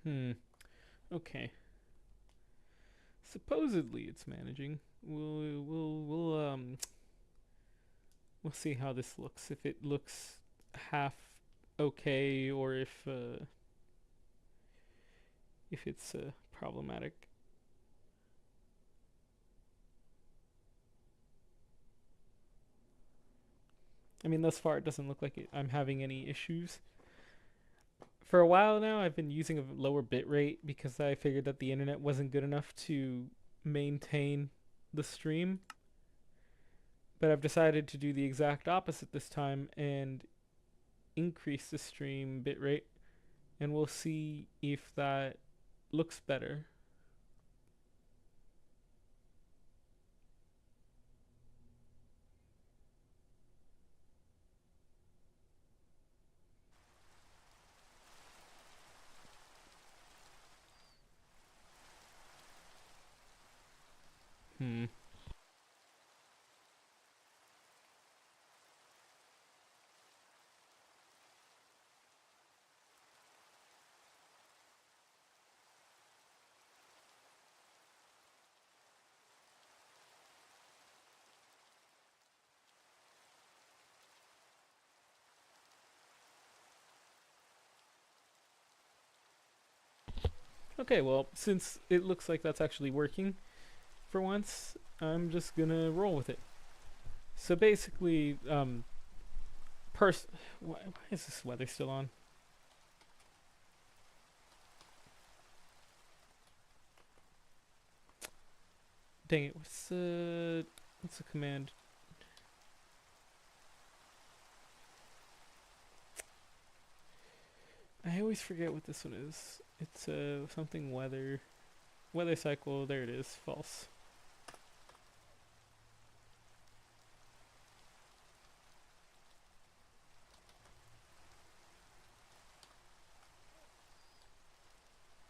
Hmm. Okay. Supposedly it's managing. We'll see how this looks. If it looks half okay, or if it's problematic. I mean, thus far it doesn't look like I'm having any issues. For a while now, I've been using a lower bit rate because I figured that the internet wasn't good enough to maintain the stream. But I've decided to do the exact opposite this time and increase the stream bitrate, and we'll see if that looks better. Hmm. Okay, well, since it looks like that's actually working for once, I'm just gonna roll with it. So basically, why is this weather still on? Dang it! What's the command? I always forget what this one is. It's something weather cycle. There it is. False.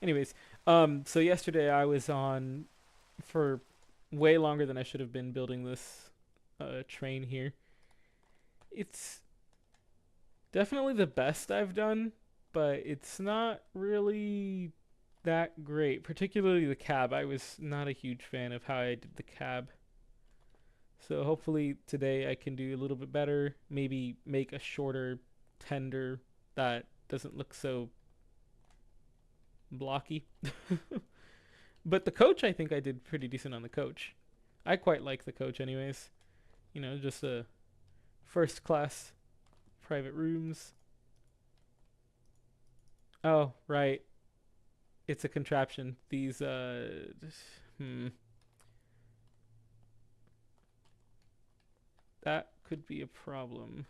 Anyways, so yesterday I was on for way longer than I should have been building this train here. It's definitely the best I've done, but it's not really that great. Particularly the cab. I was not a huge fan of how I did the cab. So hopefully today I can do a little bit better. Maybe make a shorter tender that doesn't look so blocky. But the coach, I think I did pretty decent on the coach. I quite like the coach, anyways. Just a first class private rooms. Oh, right. It's a contraption. These, hmm. That could be a problem.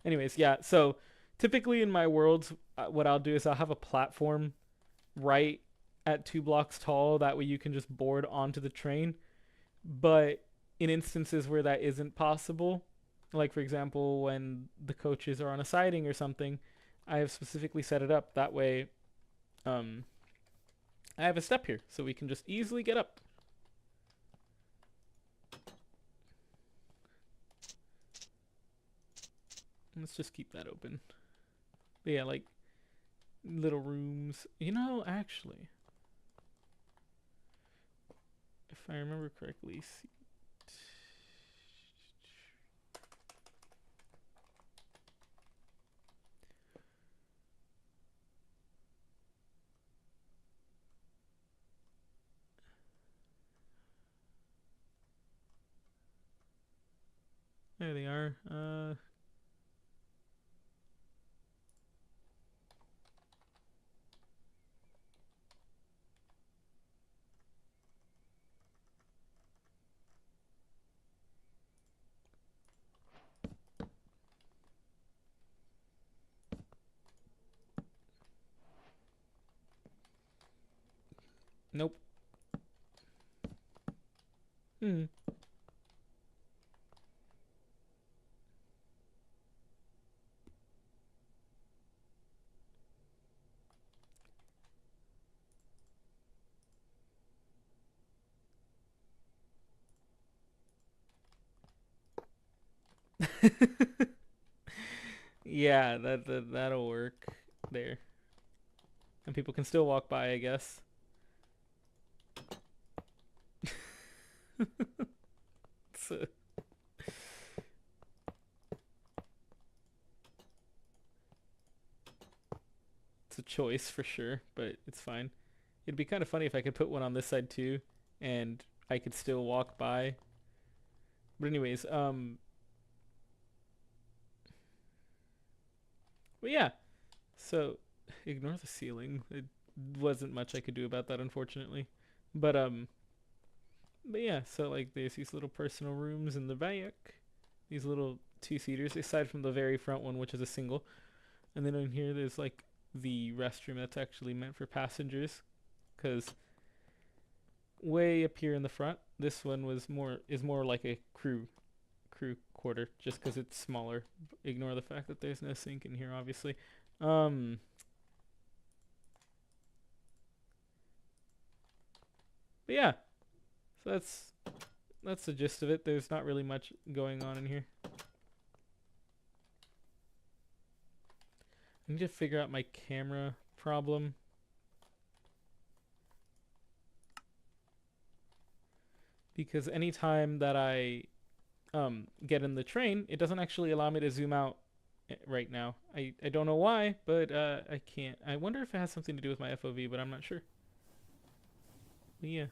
Anyways, yeah, so typically in my worlds, what I'll do is I'll have a platform right at 2 blocks tall. That way you can just board onto the train. But in instances where that isn't possible, like for example, when the coaches are on a siding or something, I have specifically set it up that way. Um, I have a step here, so we can just easily get up. Let's just keep that open. But yeah, like little rooms. Actually, if I remember correctly, there they are. Nope. Hmm. Yeah, that'll work there, and people can still walk by, I guess. It's a, it's a choice for sure, but it's fine. It'd be kind of funny if I could put one on this side too, and I could still walk by. But anyways, but yeah. So ignore the ceiling. It wasn't much I could do about that, unfortunately. But but yeah. So like, there's these little personal rooms in the back. These little two-seaters, aside from the very front one, which is a single. And then in here, there's like the restroom that's actually meant for passengers, because way up here in the front, this one is more like a crew quarter, just because it's smaller. Ignore the fact that there's no sink in here, obviously. Um, but yeah, so that's the gist of it. There's not really much going on in here. I need to figure out my camera problem, because anytime that I get in the train, it doesn't actually allow me to zoom out right now. I don't know why, but I can't. I wonder if it has something to do with my FOV, but I'm not sure. But yeah.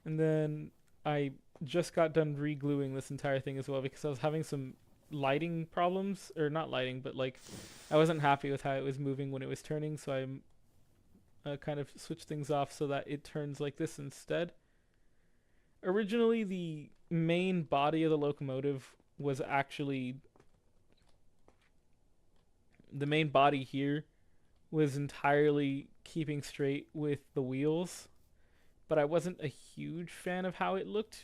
And then I just got done re-gluing this entire thing as well, because I was having some lighting problems, or not lighting, but like I wasn't happy with how it was moving when it was turning, so I kind of switched things off so that it turns like this instead. Originally, the main body of the locomotive was actually the main body here was entirely keeping straight with the wheels, but I wasn't a huge fan of how it looked,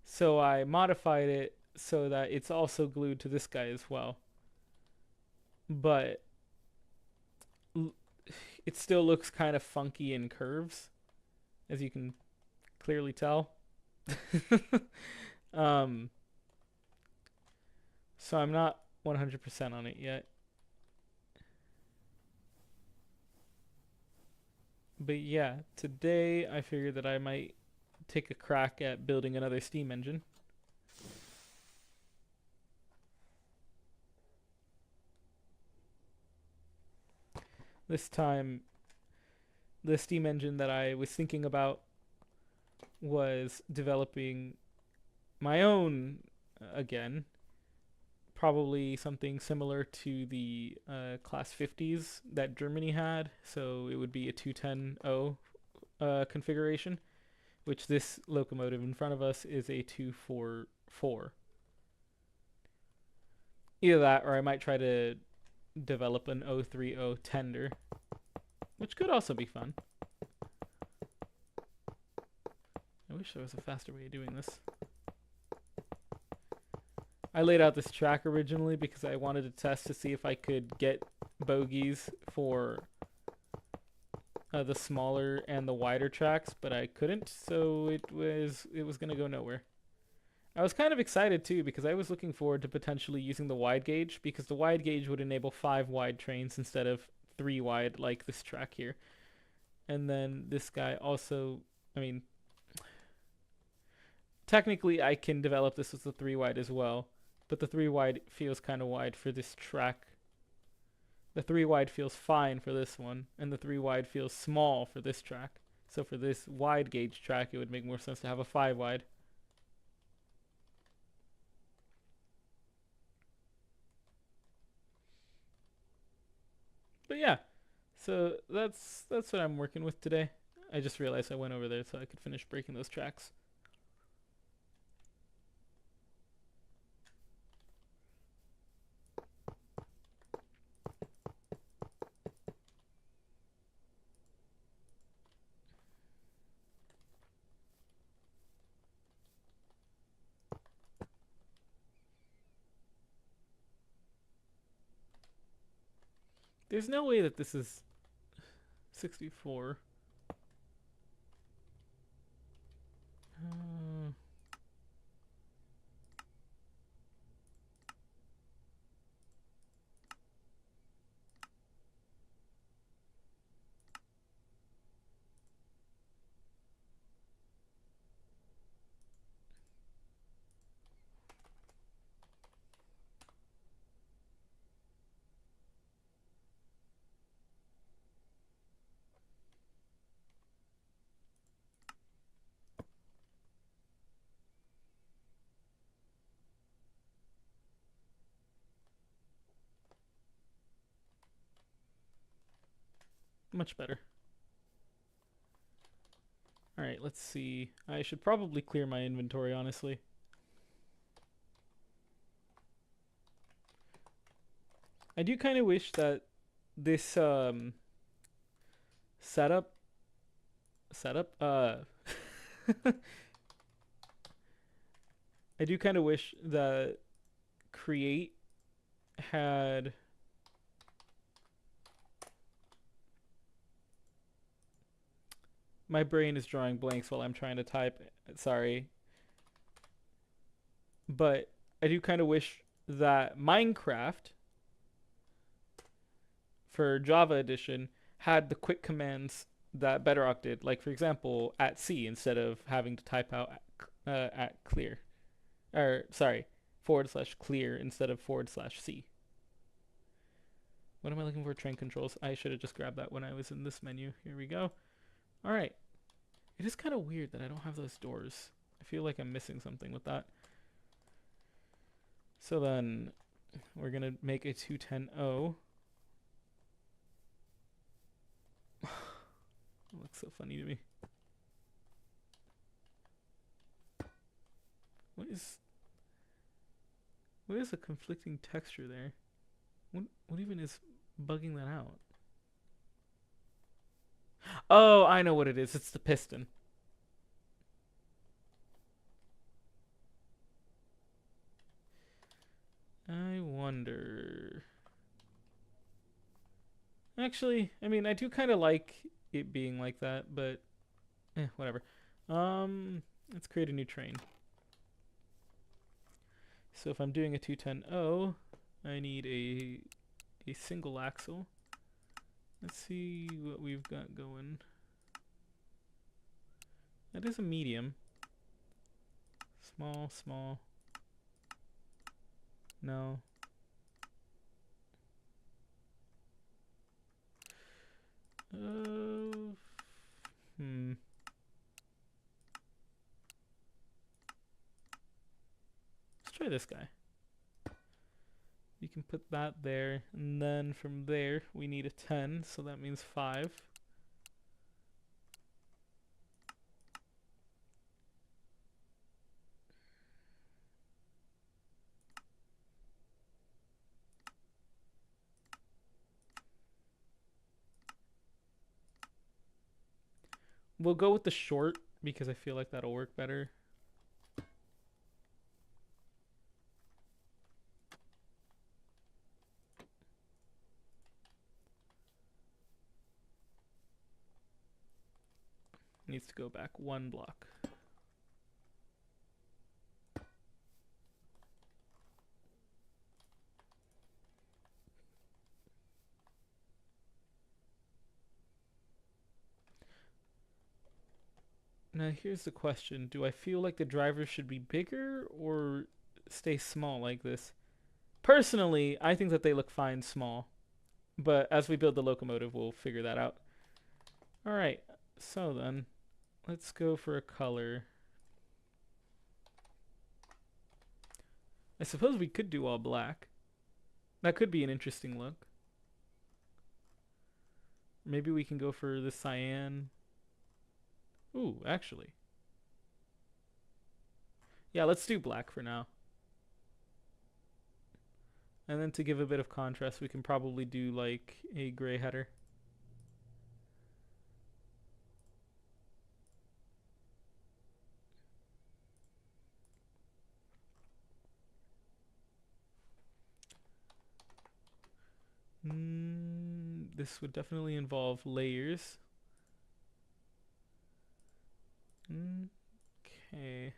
so I modified it so that it's also glued to this guy as well. But it still looks kind of funky in curves, as you can clearly tell. um, so I'm not 100% on it yet. But yeah, today I figured that I might take a crack at building another steam engine. This time, the steam engine that I was thinking about was developing my own again. Probably something similar to the Class 50s that Germany had. So it would be a 210O configuration, which this locomotive in front of us is a 244. Either that, or I might try to develop an 030 tender, which could also be fun. I wish there was a faster way of doing this. I laid out this track originally because I wanted to test to see if I could get bogies for the smaller and the wider tracks, but I couldn't, so it was gonna go nowhere. I was kind of excited too, because I was looking forward to potentially using the wide gauge, because the wide gauge would enable 5 wide trains instead of 3 wide like this track here. And then this guy also, I mean, technically I can develop this as a 3 wide as well, but the 3 wide feels kind of wide for this track. The 3 wide feels fine for this one, and the 3 wide feels small for this track. So for this wide gauge track, it would make more sense to have a 5 wide. But yeah, so that's what I'm working with today. I just realized I went over there so I could finish breaking those tracks. There's no way that this is 64. much better. Alright, let's see. I should probably clear my inventory, honestly. I do kind of wish that this setup setup I do kind of wish that create had my brain is drawing blanks while I'm trying to type. Sorry. But I do kind of wish that Minecraft for Java Edition had the quick commands that Bedrock did. Like, for example, at C instead of having to type out at clear. Or, sorry, /clear instead of /C. What am I looking for? Train controls. I should have just grabbed that when I was in this menu. Here we go. All right. It is kind of weird that I don't have those doors. I feel like I'm missing something with that. So then we're going to make a 210O. It looks so funny to me. What is a conflicting texture there? What even is bugging that out? Oh, I know what it is. It's the piston. I wonder. Actually, I mean, I do kind of like it being like that, but whatever. Let's create a new train. So if I'm doing a 210O, I need a single axle. Let's see what we've got going. That is a medium. Small, small. No. Hmm. Let's try this guy. You can put that there, and then from there we need a 10, so that means 5. We'll go with the short because I feel like that'll work better. Needs to go back 1 block. Now here's the question. Do I feel like the driver should be bigger or stay small like this? Personally, I think that they look fine small. But as we build the locomotive, we'll figure that out. Alright, so then, let's go for a color. I suppose we could do all black. That could be an interesting look. Maybe we can go for the cyan. Ooh, actually. Yeah, let's do black for now. And then to give a bit of contrast, we can probably do like a gray header. This would definitely involve layers. Okay.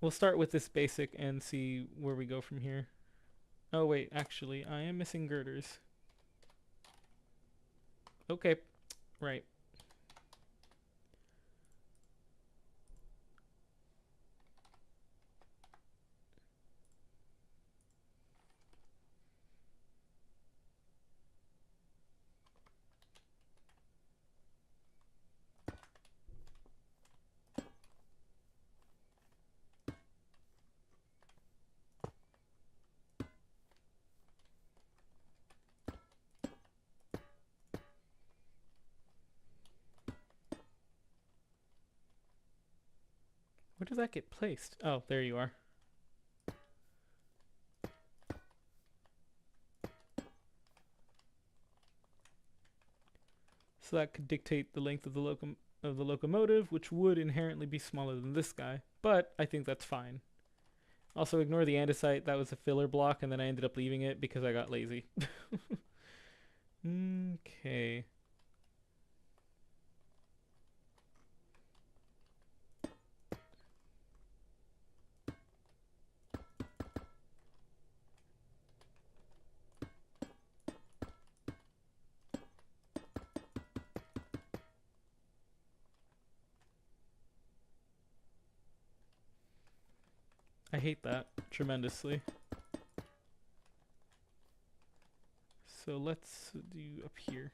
We'll start with this basic and see where we go from here. Oh wait, actually, I am missing girders. Okay, right. Where does that get placed? Oh, there you are. So that could dictate the length of the locomotive, which would inherently be smaller than this guy. But I think that's fine. Also, ignore the andesite. That was a filler block, and then I ended up leaving it because I got lazy. Okay. I hate that tremendously. So let's do up here.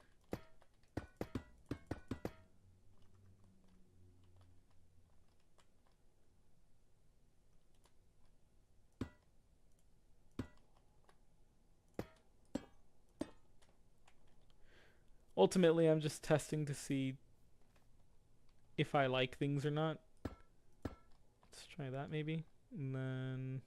Ultimately, I'm just testing to see if I like things or not. Let's try that maybe. And then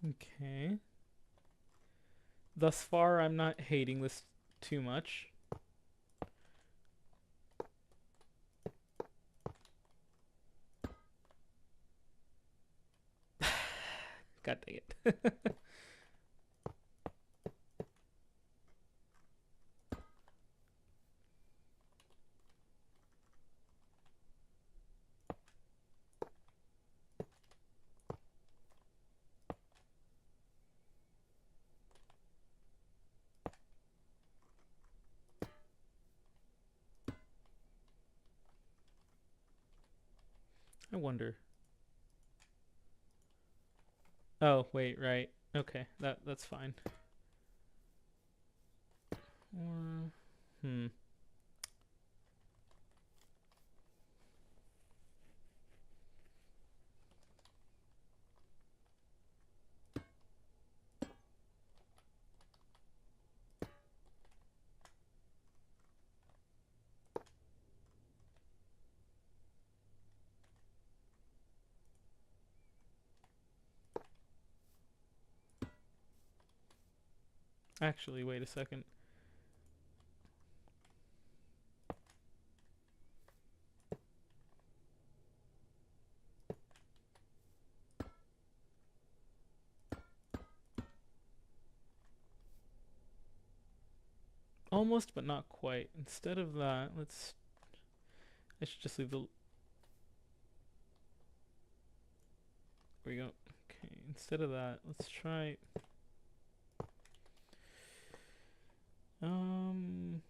okay. Thus far, I'm not hating this too much. God dang it. I wonder. Oh, wait, right. Okay, that's fine. Or actually, wait a second. Almost, but not quite. Instead of that, I should just leave the. There we go. Okay, instead of that, let's try. Um.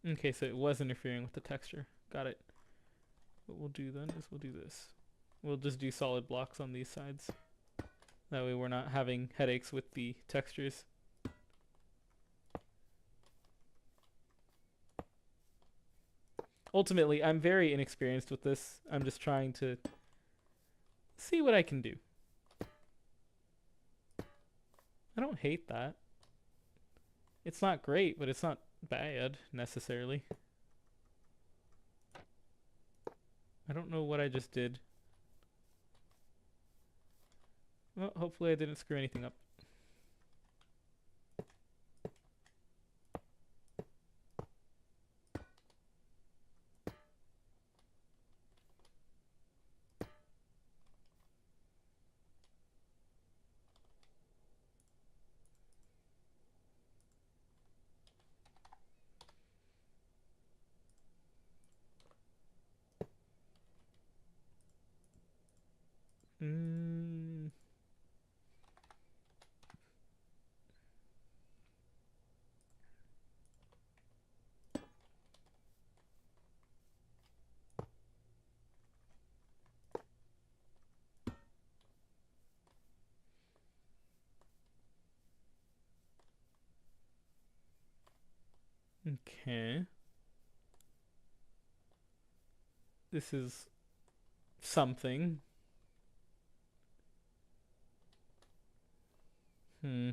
Okay, so it was interfering with the texture. Got it. What we'll do then is we'll do this. We'll just do solid blocks on these sides. That way we're not having headaches with the textures. Ultimately, I'm very inexperienced with this. I'm just trying to see what I can do. I don't hate that. It's not great, but it's not bad necessarily. I don't know what I just did. Well, hopefully I didn't screw anything up. Mm, okay. This is something. Hmm.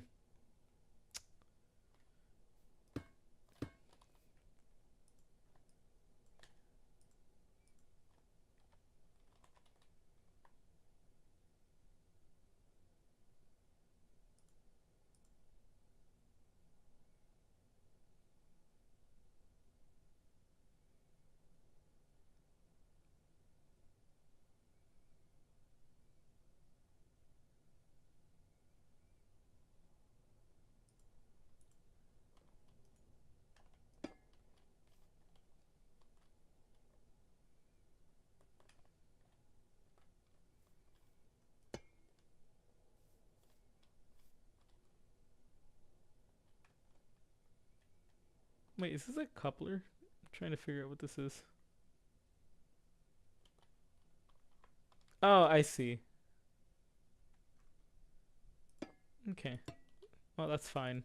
Wait, is this a coupler? I'm trying to figure out what this is. Oh, I see. Okay. Well, that's fine.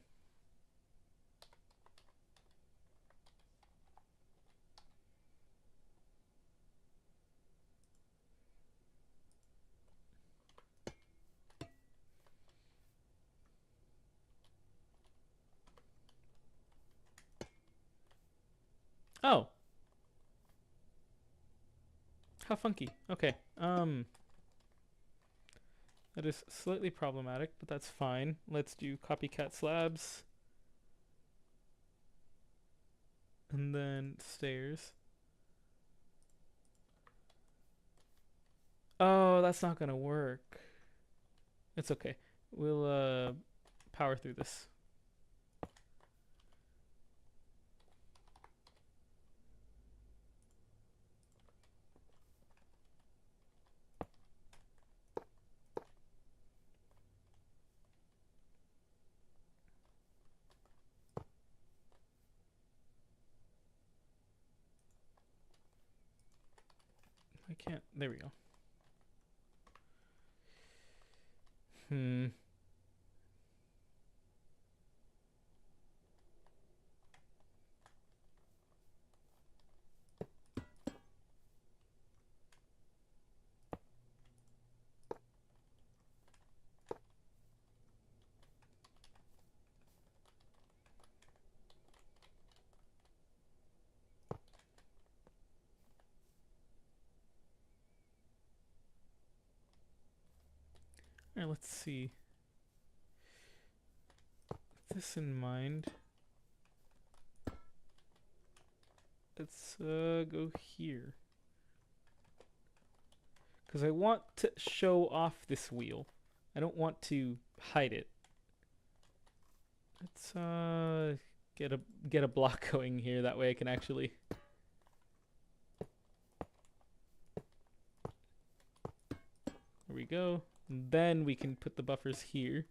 Oh, how funky. Okay. That is slightly problematic, but that's fine. Let's do copycat slabs. And then stairs. Oh, that's not gonna work. It's okay. We'll power through this. I can't. There we go. Hmm. All right, let's see. With this in mind, let's go here. Because I want to show off this wheel. I don't want to hide it. Let's get a block going here. That way I can actually. There we go. And then we can put the buffers here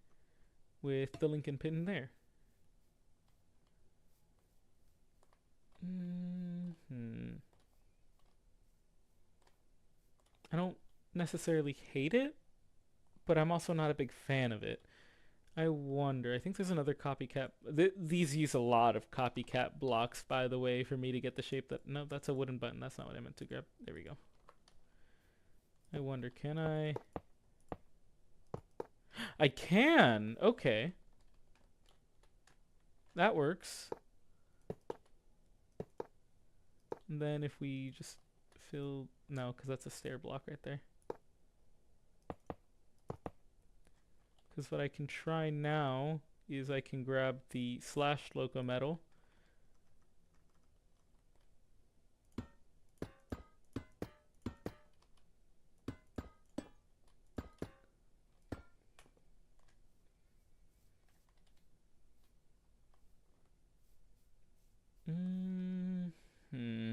with the Lincoln pin there. I don't necessarily hate it, but I'm also not a big fan of it. I wonder. I think there's another copycat. These use a lot of copycat blocks, by the way, for me to get the shape that. No, that's a wooden button. That's not what I meant to grab. There we go. I wonder, can I? I can. Okay. That works. And then if we just fill. No, because that's a stair block right there. Because what I can try now is I can grab the slash loco metal. Hmm.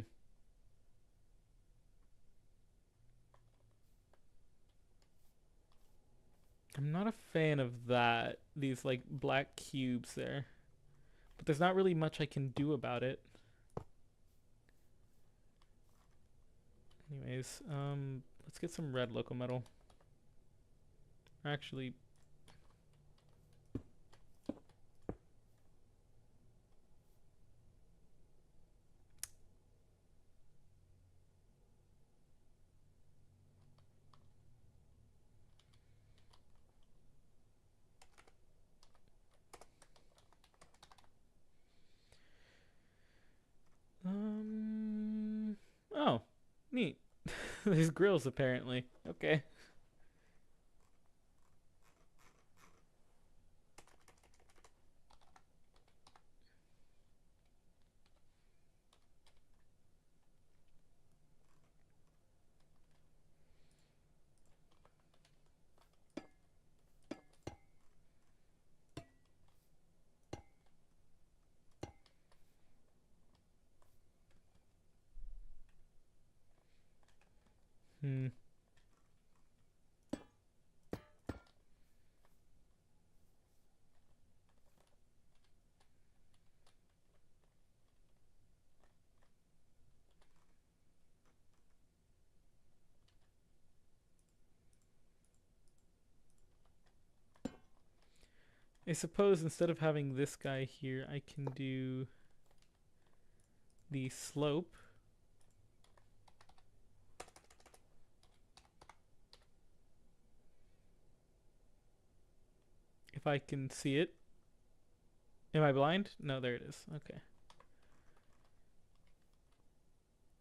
I'm not a fan of that. These like black cubes there. But there's not really much I can do about it. Anyways, let's get some red loco metal. Actually, oh, neat. There's grills apparently. Okay. Hmm. I suppose instead of having this guy here, I can do the slope. If I can see it. Am I blind? No, there it is. Okay.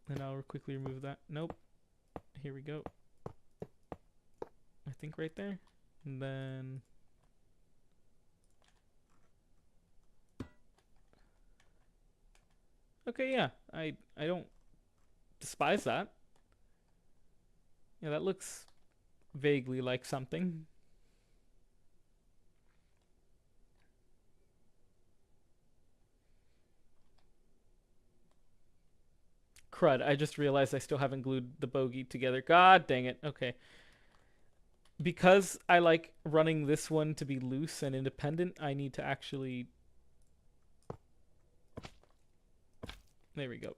And I'll quickly remove that. Nope. Here we go. I think right there. And then okay, yeah. I don't despise that. Yeah, that looks vaguely like something. Crud, I just realized I still haven't glued the bogey together. God dang it. Okay. Because I like running this one to be loose and independent, I need to actually. There we go.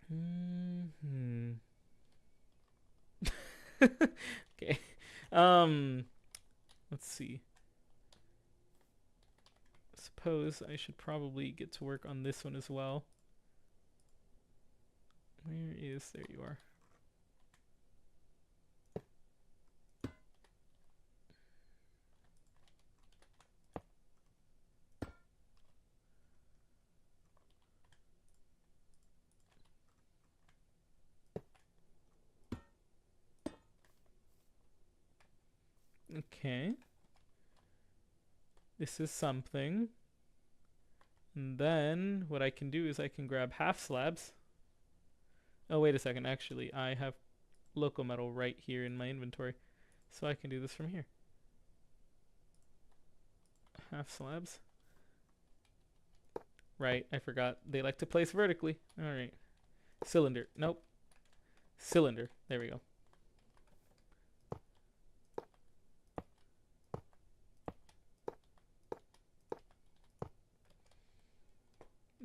Hmm. Okay. Um. Let's see. Suppose I should probably get to work on this one as well. Where is. There you are. Okay. This is something. And then what I can do is I can grab half slabs. Oh, wait a second. Actually, I have loco metal right here in my inventory. So I can do this from here. Half slabs. Right, I forgot. They like to place vertically. Alright. Cylinder. Nope. Cylinder. There we go.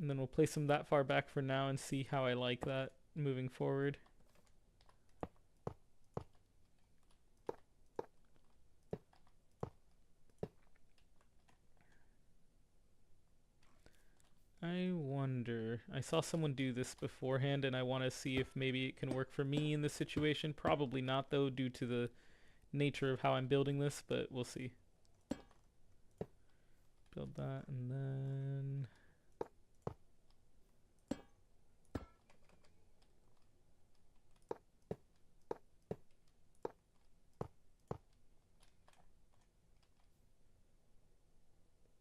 And then we'll place them that far back for now and see how I like that moving forward. I wonder. I saw someone do this beforehand and I want to see if maybe it can work for me in this situation. Probably not though, due to the nature of how I'm building this, but we'll see. build that, and then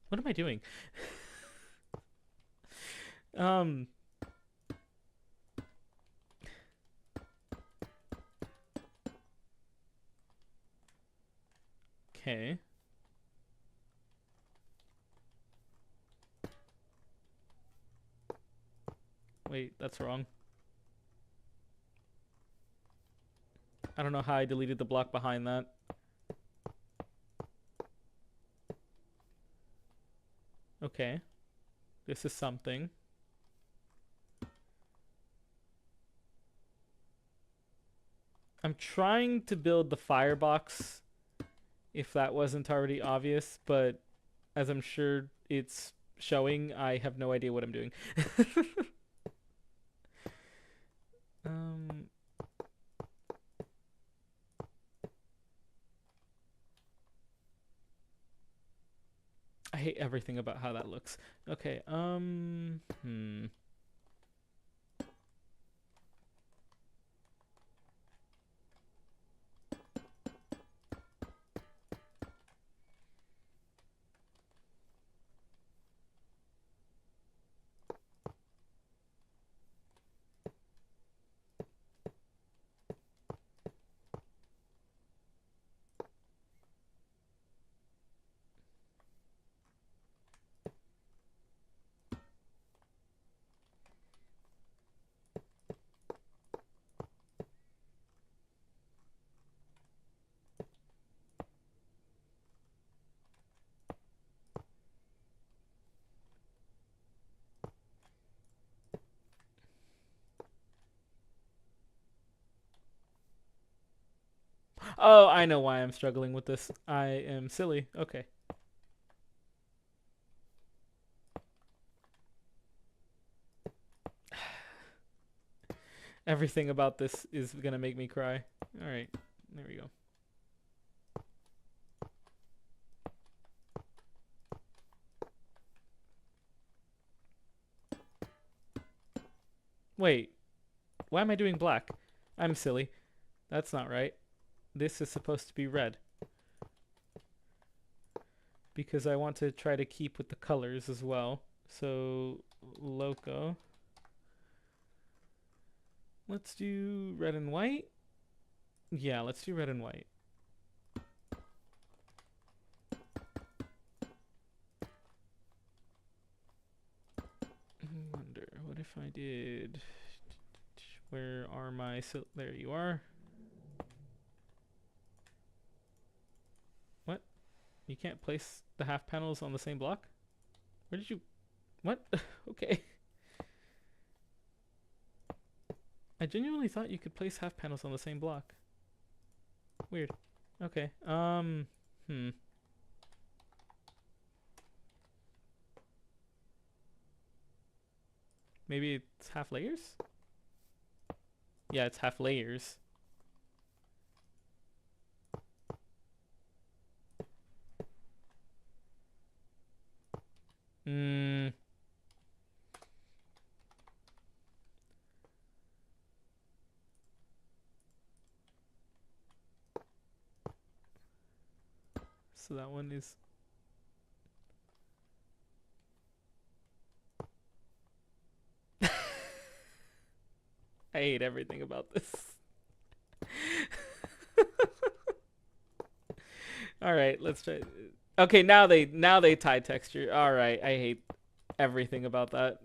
what am I doing? Um. Okay. Wait, that's wrong. I don't know how I deleted the block behind that. Okay. This is something. I'm trying to build the firebox if that wasn't already obvious, but as I'm sure it's showing, I have no idea what I'm doing. um, I hate everything about how that looks. Okay, oh, I know why I'm struggling with this. I am silly. Okay. Everything about this is gonna make me cry. All right, there we go. Wait, why am I doing black? I'm silly. That's not right. This is supposed to be red because I want to try to keep with the colors as well. So, loco. Let's do red and white. Yeah, let's do red and white. I wonder, what if I did... Where are my... So there you are. What? You can't place the half panels on the same block? Where did you... What? Okay. I genuinely thought you could place half panels on the same block. Weird. Okay. Maybe it's half layers? Yeah, it's half layers. Mm. So that one is... I hate everything about this. All right, let's try. Okay, now they tie texture. All right, I hate everything about that.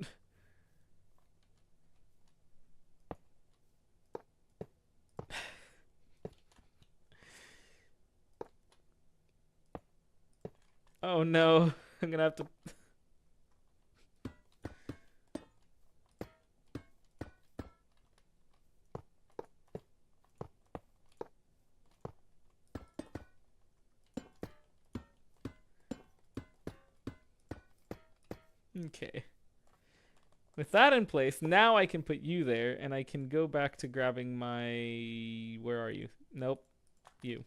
Oh no, I'm gonna have to. Okay. With that in place, now I can put you there, and I can go back to grabbing my. Where are you? Nope, you.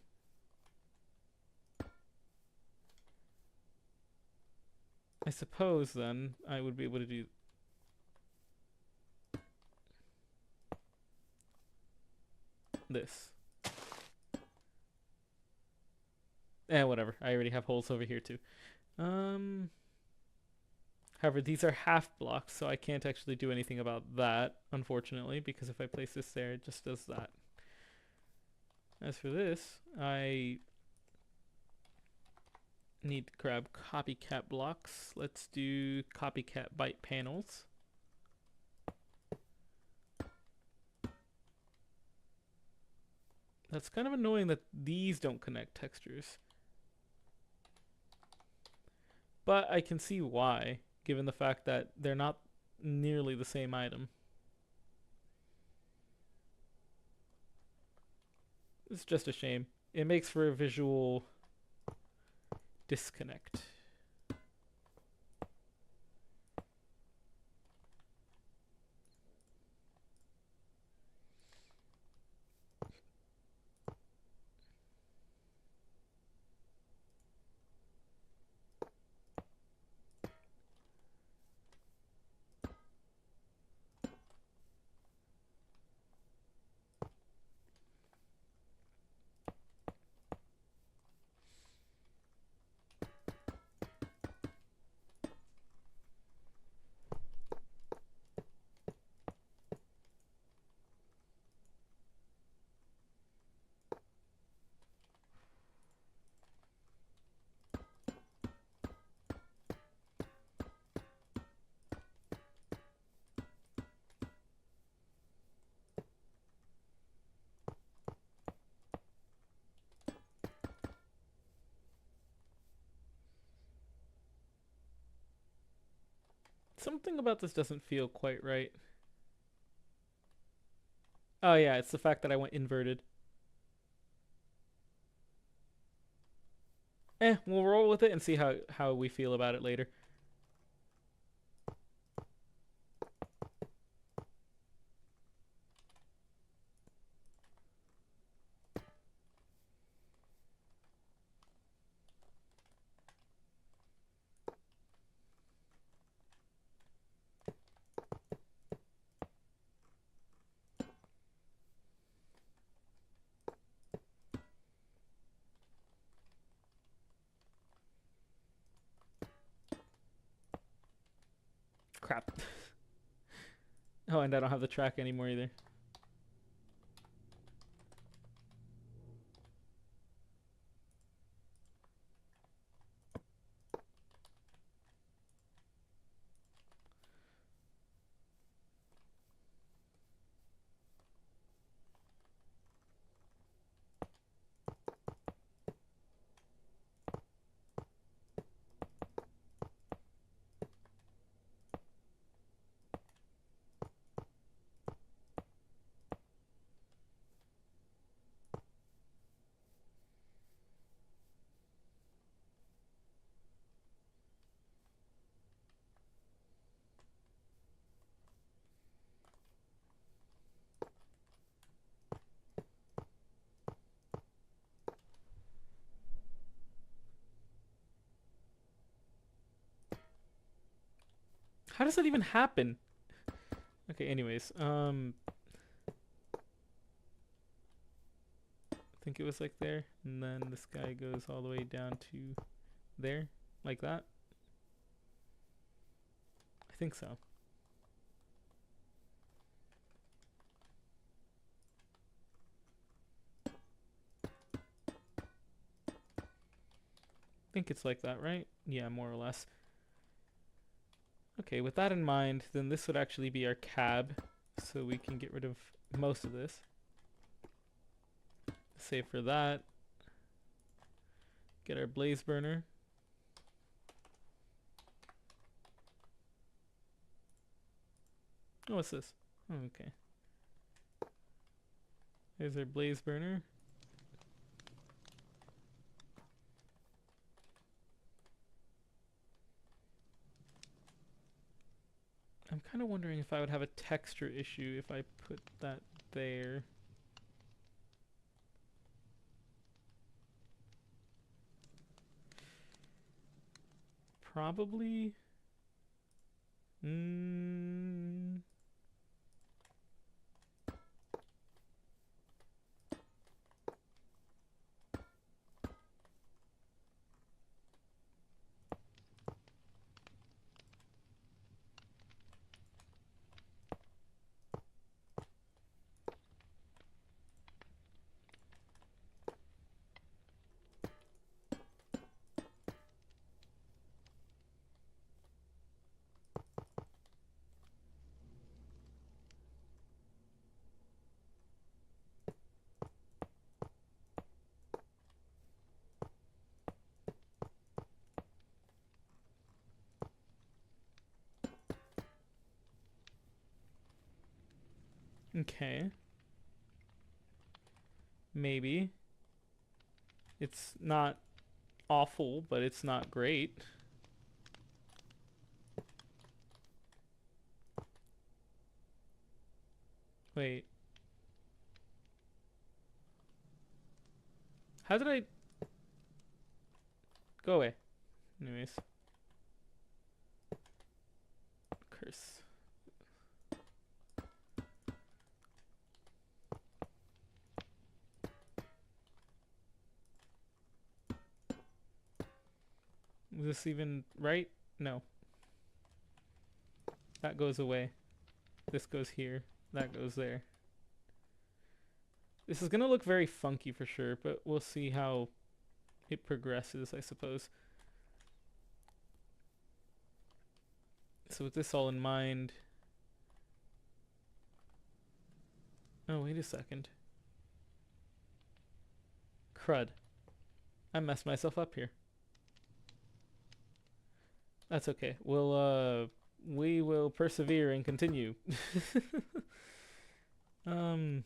I suppose then I would be able to do this. Whatever. I already have holes over here too. Um, However, these are half blocks, so I can't actually do anything about that, unfortunately, because if I place this there, it just does that. As for this, I need to grab copycat blocks. Let's do copycat byte panels. That's kind of annoying that these don't connect textures. But I can see why, given the fact that they're not nearly the same item. It's just a shame. It makes for a visual disconnect. Something about this doesn't feel quite right. Oh yeah, it's the fact that I went inverted. We'll roll with it and see how we feel about it later. Crap. Oh, and I don't have the track anymore either. How does that even happen? Okay, anyways, I think it was like there, and then this guy goes all the way down to there, like that. I think so. I think it's like that, right? Yeah, more or less. Okay, with that in mind, then this would actually be our cab, so we can get rid of most of this. Save for that. Get our blaze burner. Oh, what's this? Oh, okay. There's our blaze burner. I'm kind of wondering if I would have a texture issue if I put that there. probably. Mm, okay. Maybe. It's not awful, but it's not great. Wait. How did I go away? Anyways. Curse. Was this even right? No. That goes away. This goes here. That goes there. This is going to look very funky for sure, but we'll see how it progresses, I suppose. So with this all in mind... Oh, wait a second. Crud. I messed myself up here. That's okay. We will persevere and continue. um,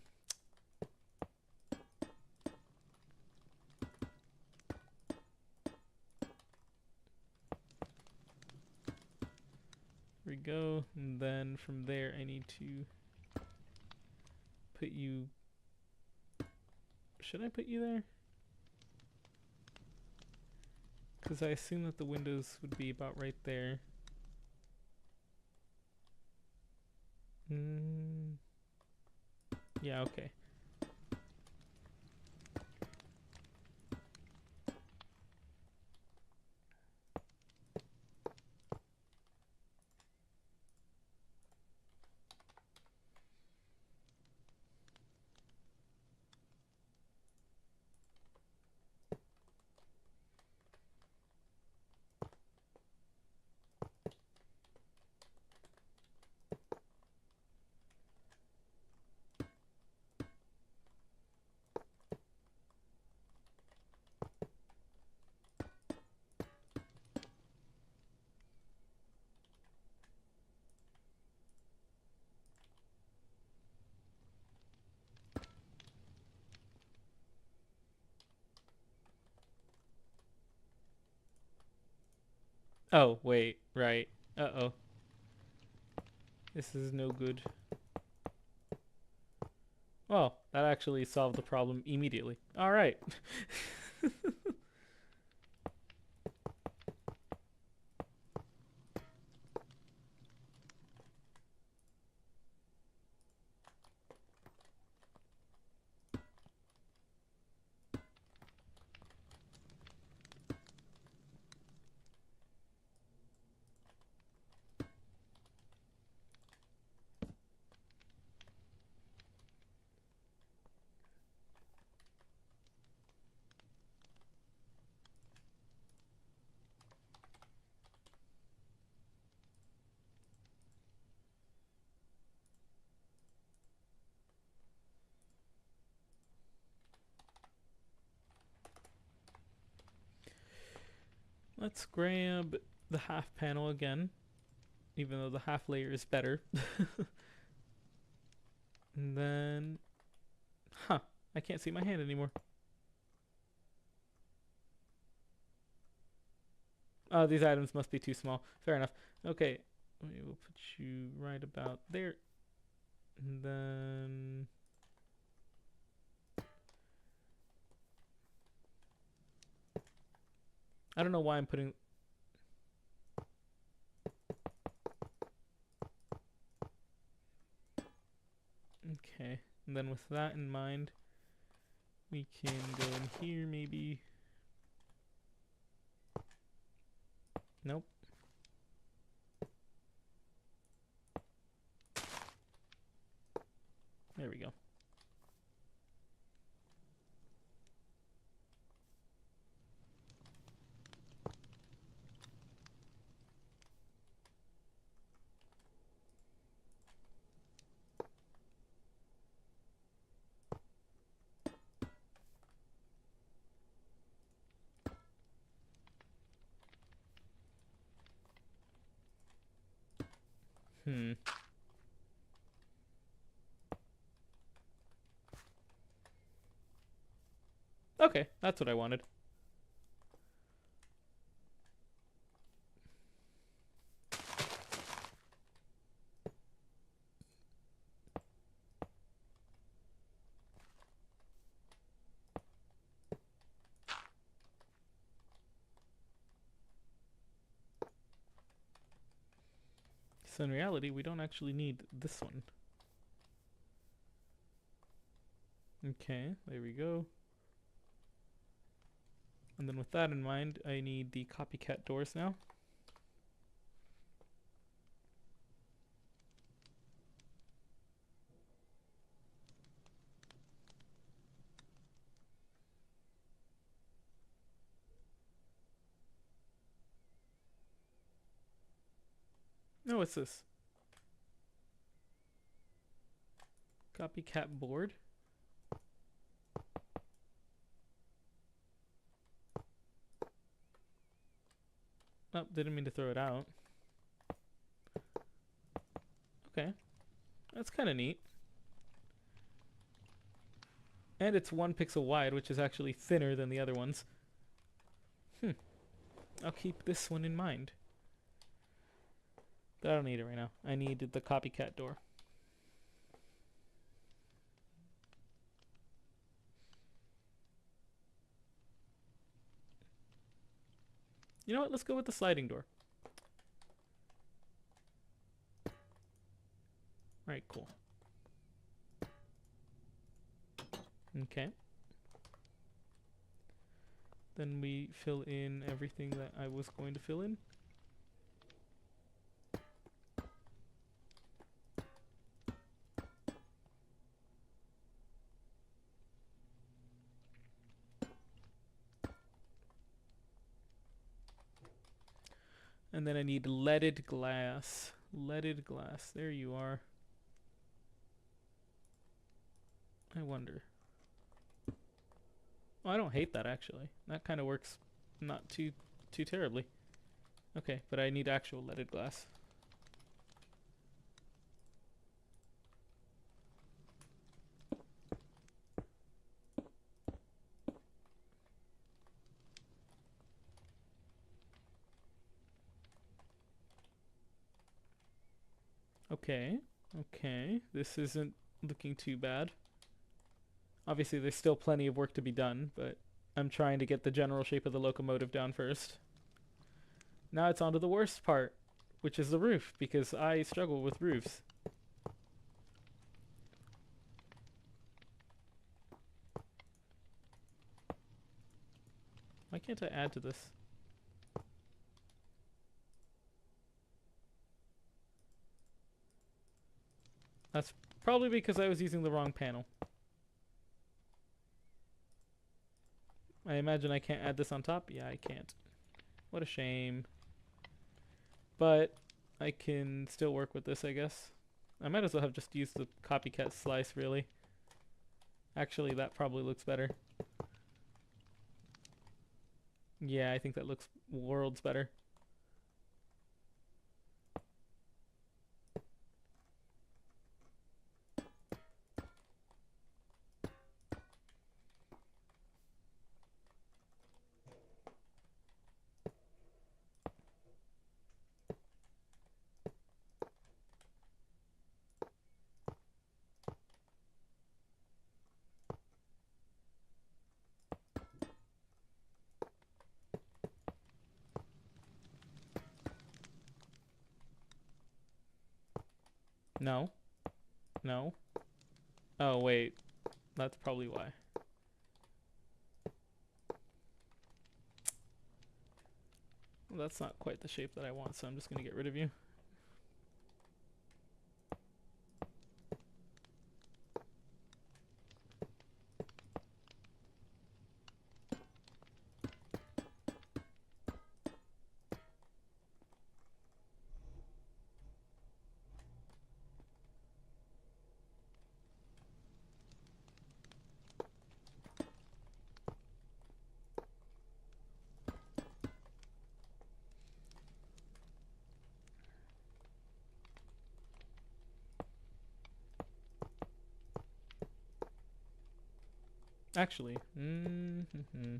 here we go. And then from there, I need to put you... Should I put you there? Because I assume that the windows would be about right there. Mm, yeah, okay. Oh, wait, right. Uh-oh. This is no good. Well, that actually solved the problem immediately. All right. Let's grab the half panel again, even though the half layer is better. And then... Huh. I can't see my hand anymore. Oh, these items must be too small. Fair enough. Okay. We will put you right about there. And then... I don't know why I'm putting... And then with that in mind, we can go in here maybe. Nope. There we go. Okay, that's what I wanted. So in reality, we don't actually need this one. Okay, there we go. And then with that in mind, I need the copycat doors now. No, what's this? Copycat board. Oh, didn't mean to throw it out. Okay, that's kind of neat. And it's 1 pixel wide, which is actually thinner than the other ones. I'll keep this one in mind. But I don't need it right now. I need the copycat door. You know what? Let's go with the sliding door. Alright, cool. Okay. Then we fill in everything that I was going to fill in. And then I need leaded glass. Leaded glass. There you are. I wonder. Oh, I don't hate that actually. That kind of works not too terribly. Okay, but I need actual leaded glass. Okay, okay. This isn't looking too bad. Obviously, there's still plenty of work to be done, but I'm trying to get the general shape of the locomotive down first. Now it's on to the worst part, which is the roof, because I struggle with roofs. Why can't I add to this? That's probably because I was using the wrong panel. I imagine I can't add this on top? Yeah, I can't. What a shame. But I can still work with this, I guess. I might as well have just used the copycat slice, really. Actually, that probably looks better. Yeah, I think that looks worlds better. No. No. Oh, wait. That's probably why. Well, that's not quite the shape that I want, so I'm just going to get rid of you. Actually. Mm-hmm.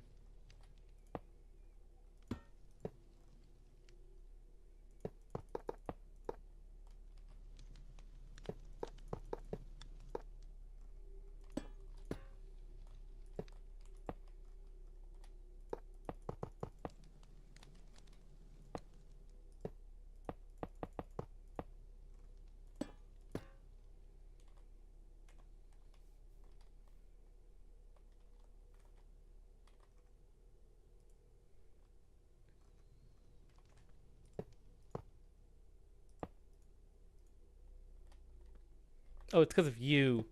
Oh, it's because of you.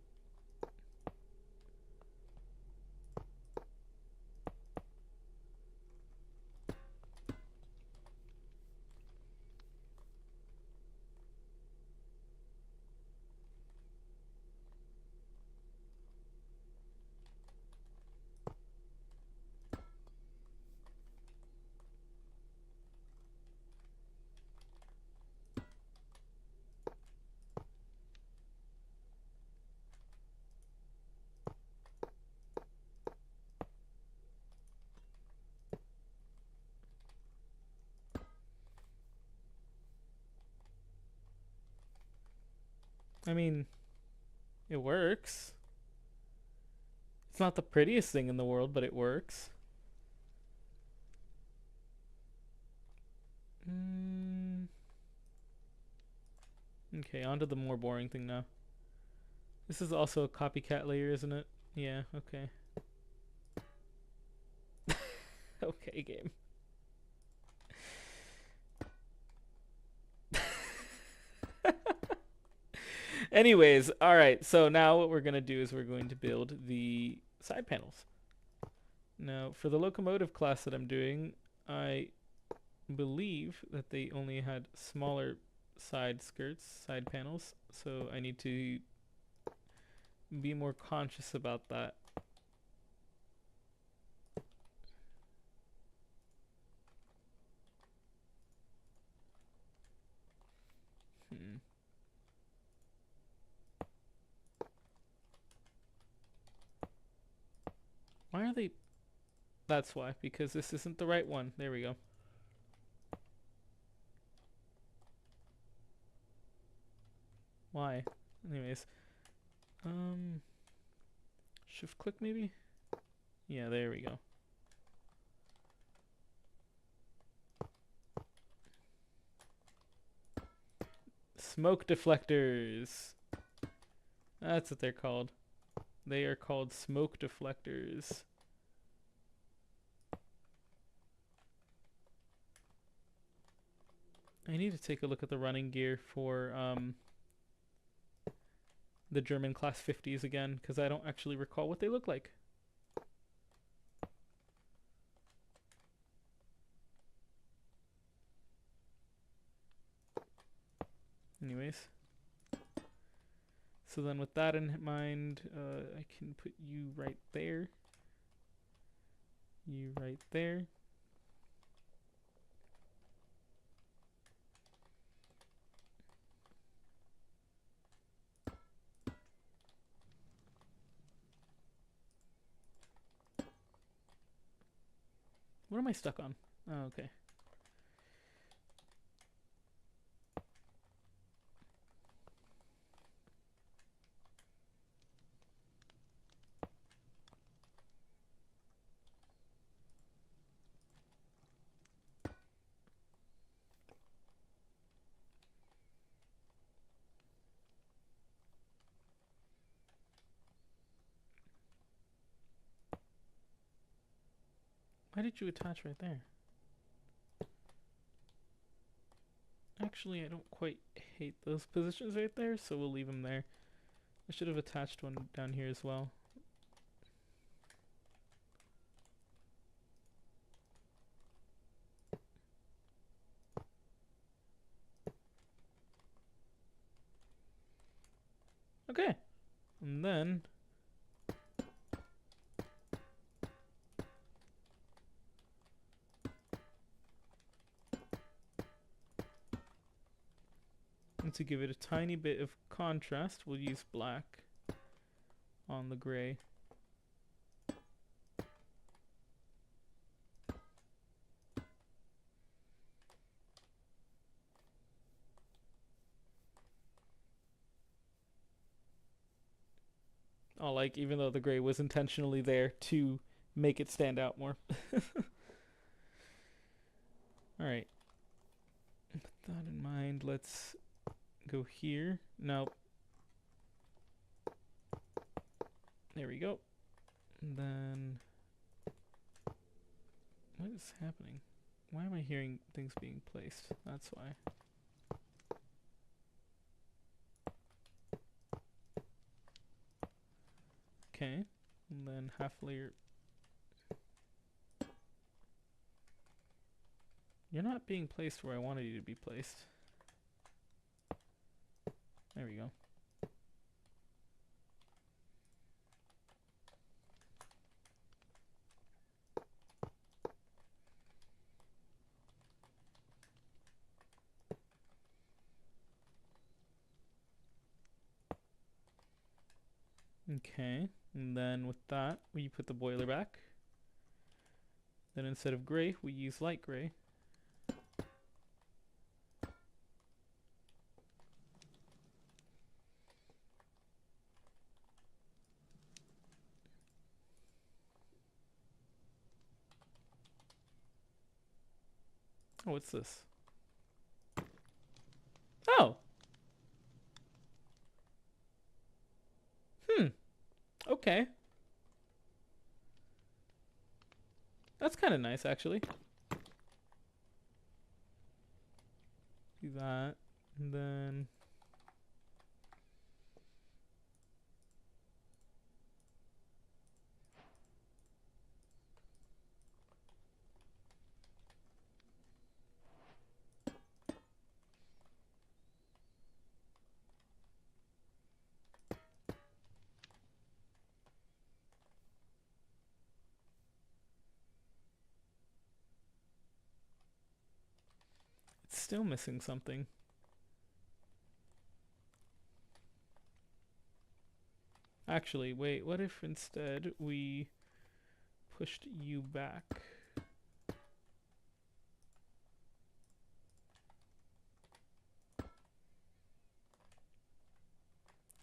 I mean, it works. It's not the prettiest thing in the world, but it works. Mm, okay, on to the more boring thing now. This is also a copycat layer, isn't it? Yeah, okay. Okay, game. Anyways, alright, so now what we're going to do is we're going to build the side panels. Now, for the locomotive class that I'm doing, I believe that they only had smaller side skirts, side panels, so I need to be more conscious about that. Hmm. Why are they... That's why, because this isn't the right one. There we go. Why? Anyways. Shift click maybe? Yeah, there we go. Smoke deflectors. That's what they're called. They are called smoke deflectors. I need to take a look at the running gear for the German class 50s again, because I don't actually recall what they look like. Anyways. So then with that in mind, I can put you right there. You right there. What am I stuck on? Oh, okay. Why did you attach right there? Actually, I don't quite hate those positions right there, so we'll leave them there. I should have attached one down here as well. Okay, and then to give it a tiny bit of contrast, we'll use black on the gray. Oh, like, even though the gray was intentionally there to make it stand out more. Alright. With that in mind, let's go here. Nope. There we go. And then... what is happening? Why am I hearing things being placed? That's why. Okay. And then half layer. You're not being placed where I wanted you to be placed. There we go. Okay, and then with that, we put the boiler back. Then instead of gray, we use light gray. Oh, what's this? Oh! Okay. That's kind of nice, actually. Do that, and then... it's still missing something. Actually, wait, what if instead we pushed you back?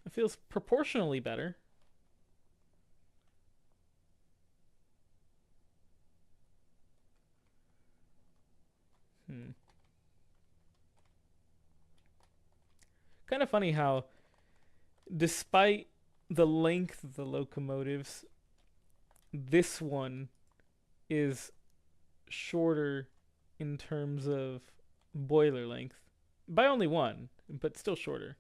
It feels proportionally better. Kind of funny how, despite the length of the locomotives, this one is shorter in terms of boiler length. By only one, but still shorter.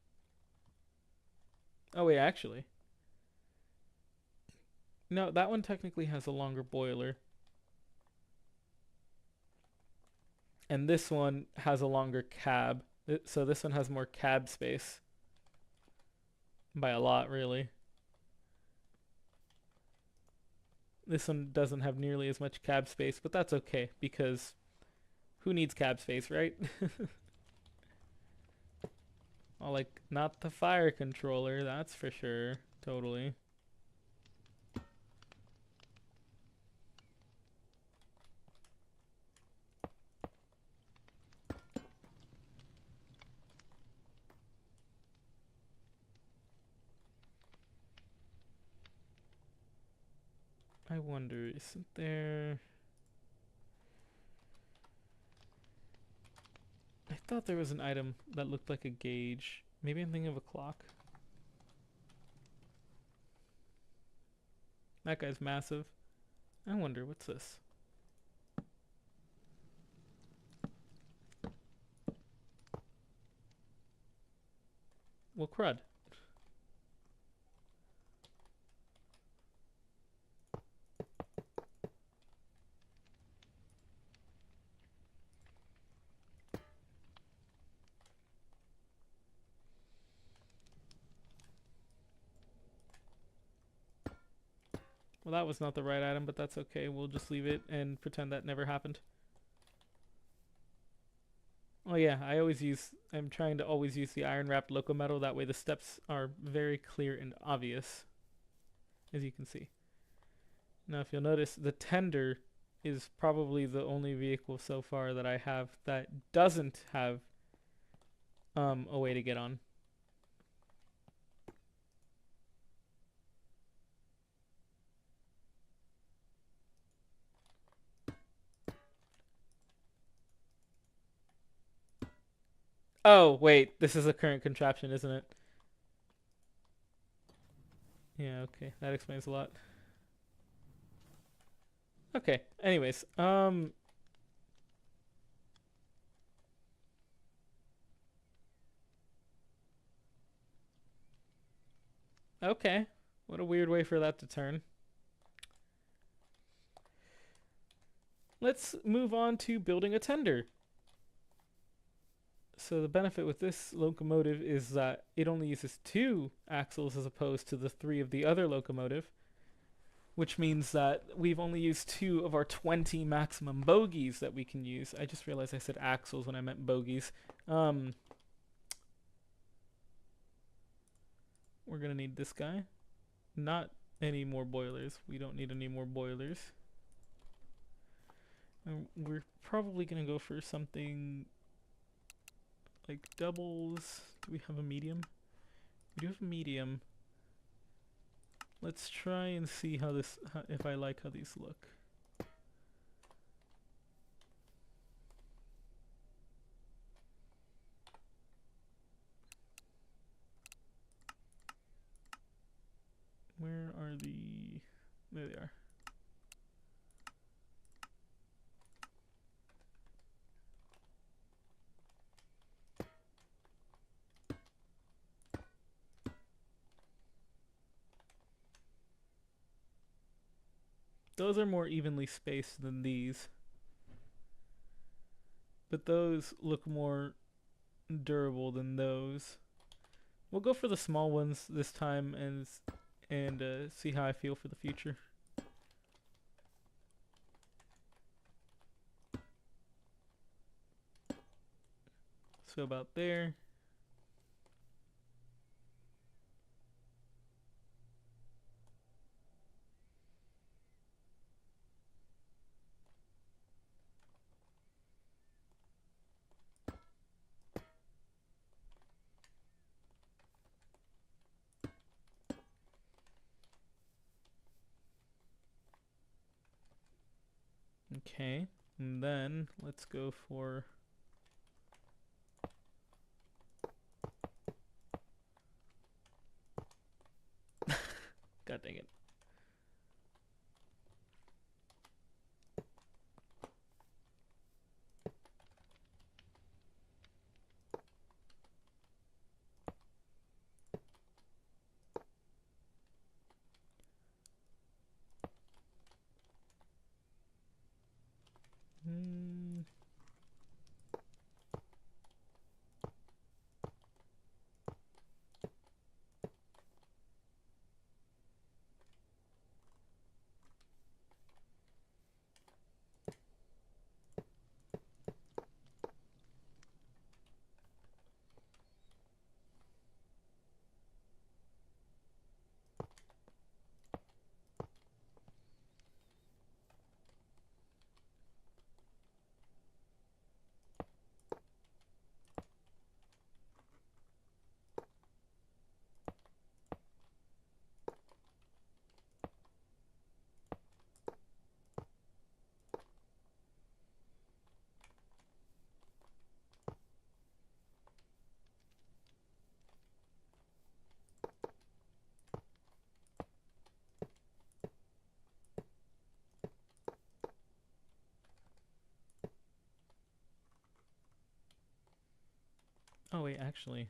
Oh, wait, actually. No, that one technically has a longer boiler. And this one has a longer cab. So this one has more cab space. By a lot, really. This one doesn't have nearly as much cab space, but that's okay, because who needs cab space, right? Oh, like, not the fire controller, that's for sure. Totally. I wonder, isn't there... I thought there was an item that looked like a gauge. Maybe I'm thinking of a clock. That guy's massive. I wonder, what's this? Well, crud. Well, that was not the right item, but that's okay. We'll just leave it and pretend that never happened. Oh yeah, I'm trying to always use the iron wrapped loco metal. That way the steps are very clear and obvious, as you can see. Now, if you'll notice, the tender is probably the only vehicle so far that I have that doesn't have a way to get on. Oh, wait, this is a current contraption, isn't it? Yeah, okay, that explains a lot. Okay, anyways, okay. What a weird way for that to turn. Let's move on to building a tender. So the benefit with this locomotive is that it only uses 2 axles as opposed to the 3 of the other locomotive, which means that we've only used 2 of our 20 maximum bogies that we can use. I just realized I said axles when I meant bogies. We're gonna need this guy. Not any more boilers. We don't need any more boilers. And we're probably gonna go for something like doubles. Do we have a medium? We do have a medium. Let's try and see if I like how these look. Where are the... There they are. Those are more evenly spaced than these. But those look more durable than those. We'll go for the small ones this time and see how I feel for the future. So about there. Okay, and then let's go for... God dang it. Oh wait, actually,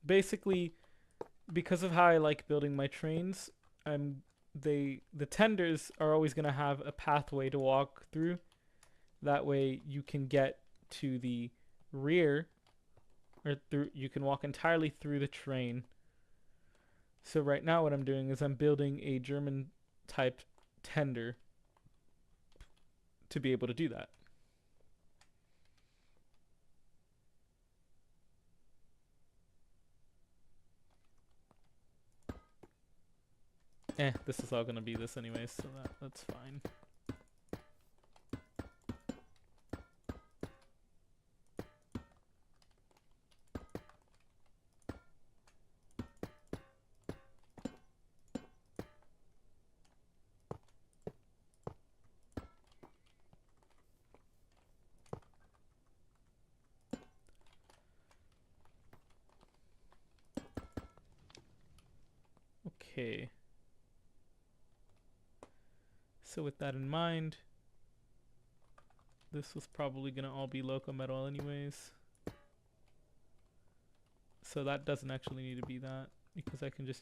basically, because of how I like building my trains, I'm the tenders are always going to have a pathway to walk through. That way you can get to the rear, or through, you can walk entirely through the train. So right now what I'm doing is I'm building a German type tender to be able to do that. This is all gonna be this anyways, so that's fine. Okay. So with that in mind, this was probably gonna all be loco metal anyways. So that doesn't actually need to be that, because I can just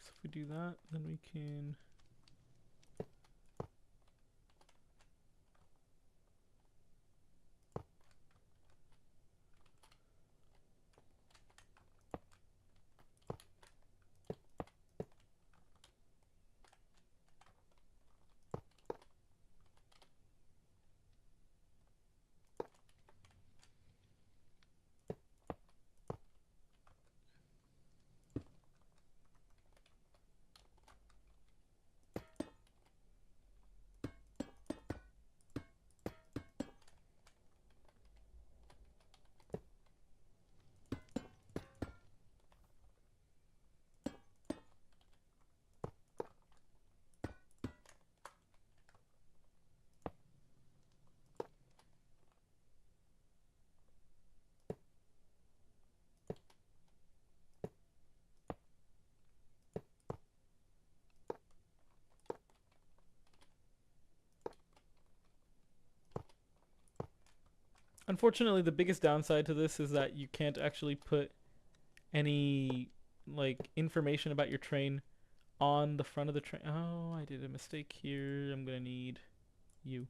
so if we do that, then we can unfortunately, the biggest downside to this is that you can't actually put any like information about your train on the front of the train. Oh, I did a mistake here. I'm gonna need you.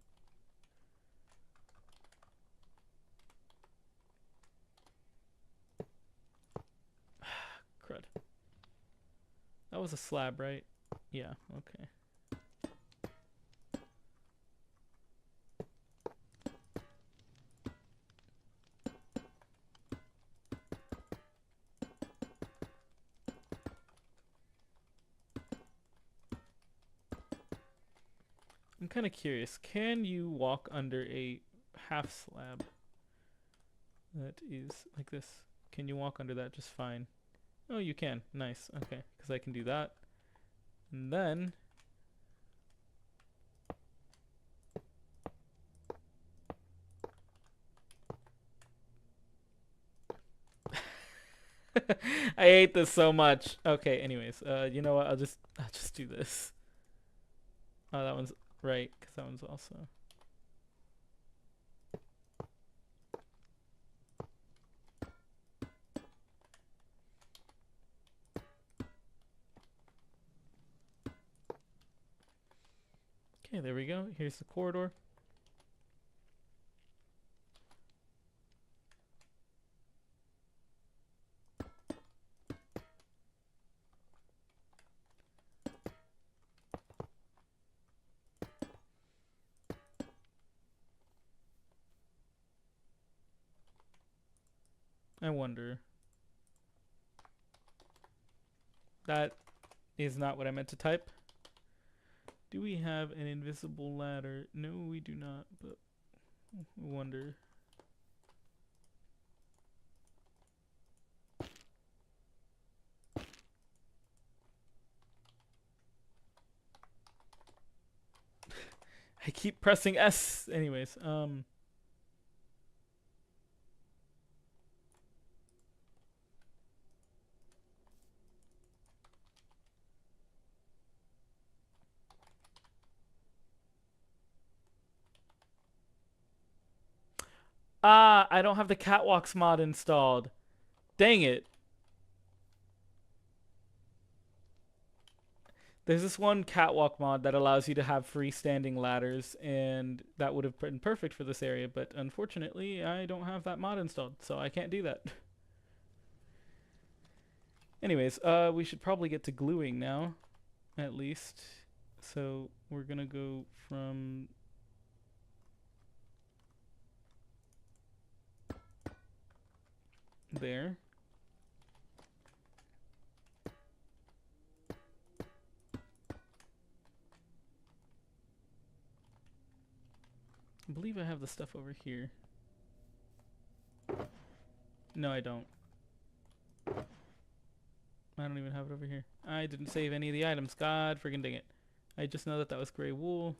Crud. That was a slab, right? Yeah, okay. I'm kind of curious. Can you walk under a half slab that is like this? Can you walk under that just fine? Oh, you can. Nice. Okay, because I can do that. And then I hate this so much. Okay, anyways, you know what? I'll just do this. Oh, that one's right, because that one's also. Okay, there we go. Here's the corridor. I wonder. That is not what I meant to type. Do we have an invisible ladder? No, we do not, but I wonder. I keep pressing S. Anyways, I don't have the catwalks mod installed. Dang it. There's this one catwalk mod that allows you to have freestanding ladders, and that would have been perfect for this area, but unfortunately, I don't have that mod installed, so I can't do that. Anyways, we should probably get to gluing now, at least. So we're gonna go from there. I believe I have the stuff over here. No, I don't. I don't even have it over here. I didn't save any of the items. God friggin' dang it. I just know that that was gray wool.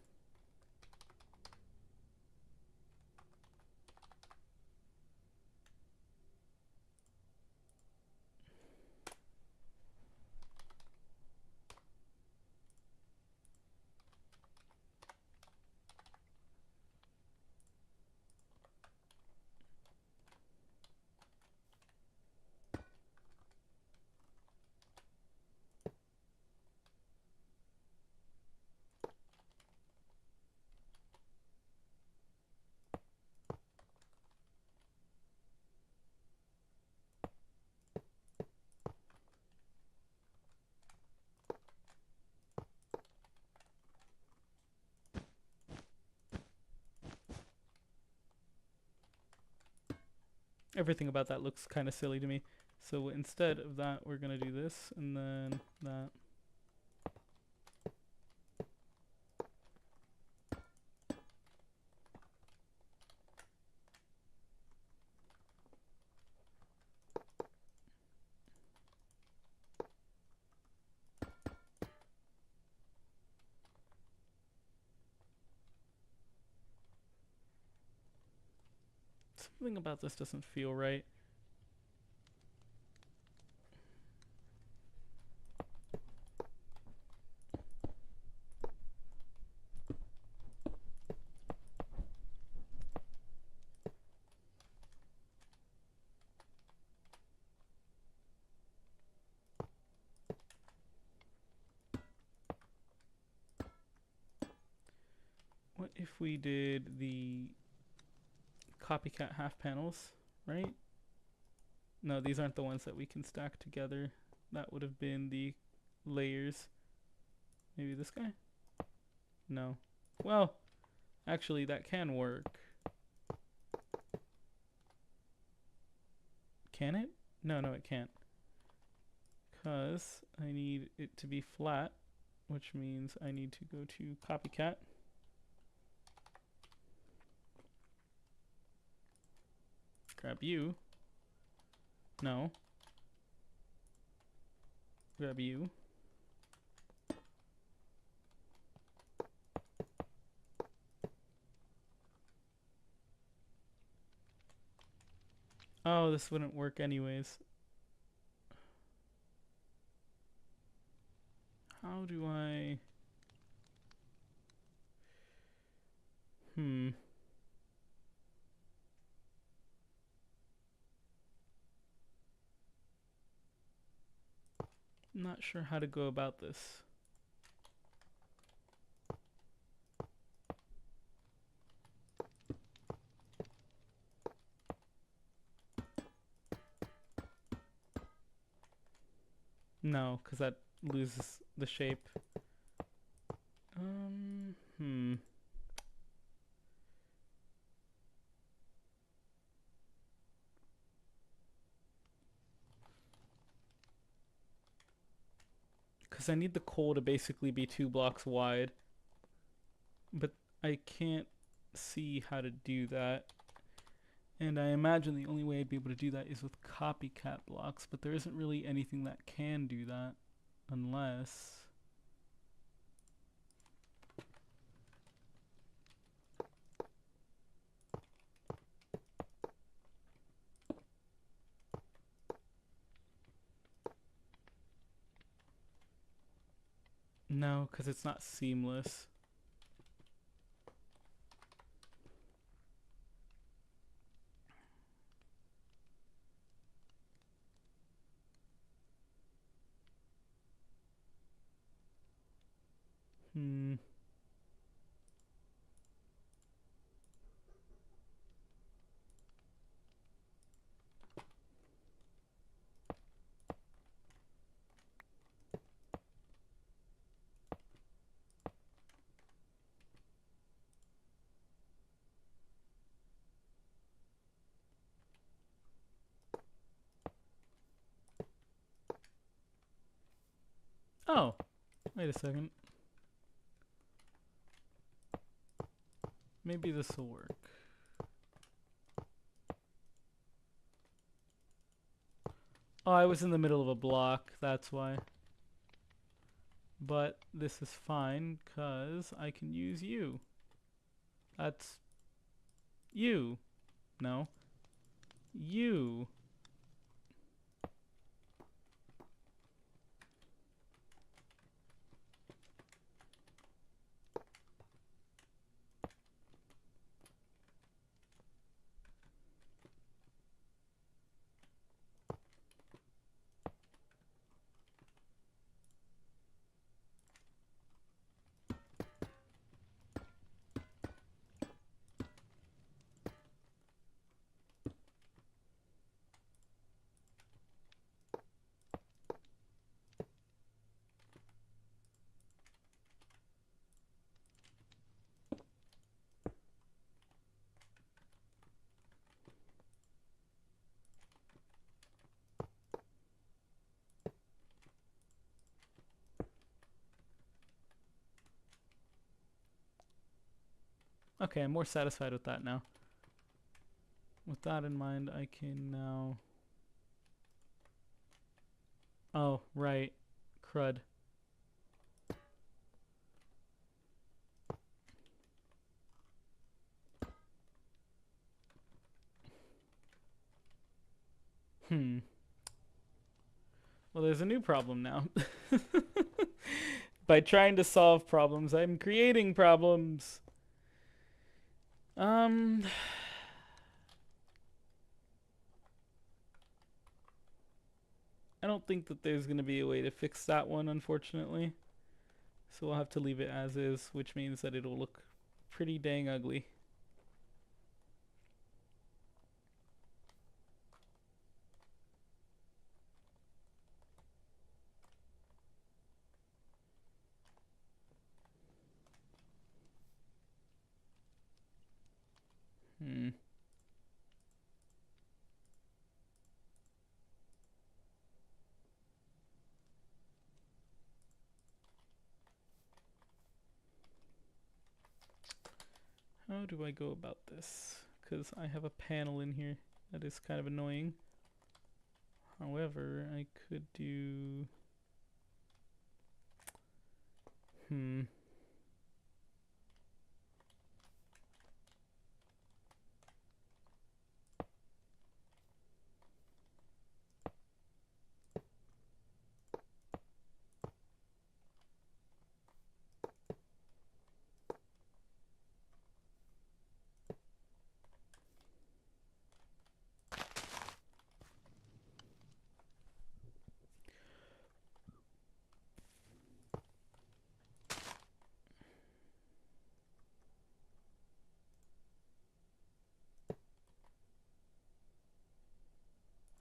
Everything about that looks kind of silly to me. So instead of that, we're going to do this, and then that. Something about this doesn't feel right. What if we did the copycat half panels, right? No, these aren't the ones that we can stack together. That would have been the layers. Maybe this guy? No. Well, actually, that can work. Can it? No, no, it can't. Because I need it to be flat, which means I need to go to copycat. Grab you. No. Grab you. Oh, this wouldn't work anyways. How do I... Not sure how to go about this. No, because that loses the shape. Hmm. Because I need the coal to basically be 2 blocks wide. But I can't see how to do that. And I imagine the only way I'd be able to do that is with copycat blocks, but there isn't really anything that can do that unless... No, because it's not seamless. Hmm. Oh, wait a second. Maybe this will work. Oh, I was in the middle of a block, that's why. But this is fine, because I can use you. That's you. No. You. Okay, I'm more satisfied with that now. With that in mind, I can now... Oh, right. Crud. Hmm. Well, there's a new problem now. By trying to solve problems, I'm creating problems. Um... I don't think that there's going to be a way to fix that one, unfortunately. So we'll have to leave it as is, which means that it'll look pretty dang ugly. Hmm. How do I go about this? Because I have a panel in here that is kind of annoying. However, I could do... Hmm.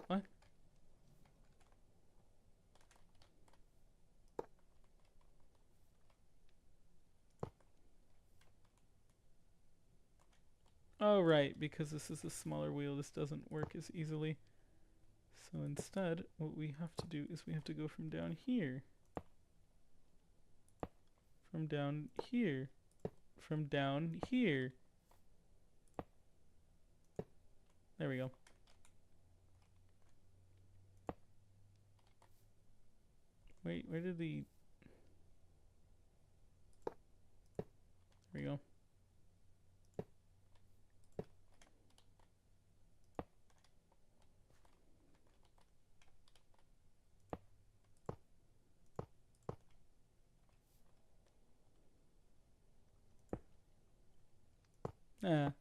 What? Oh, right, because this is a smaller wheel, this doesn't work as easily. So instead, what we have to do is we have to go from down here. From down here. From down here. There we go. Wait, where did the... There we go. Ah,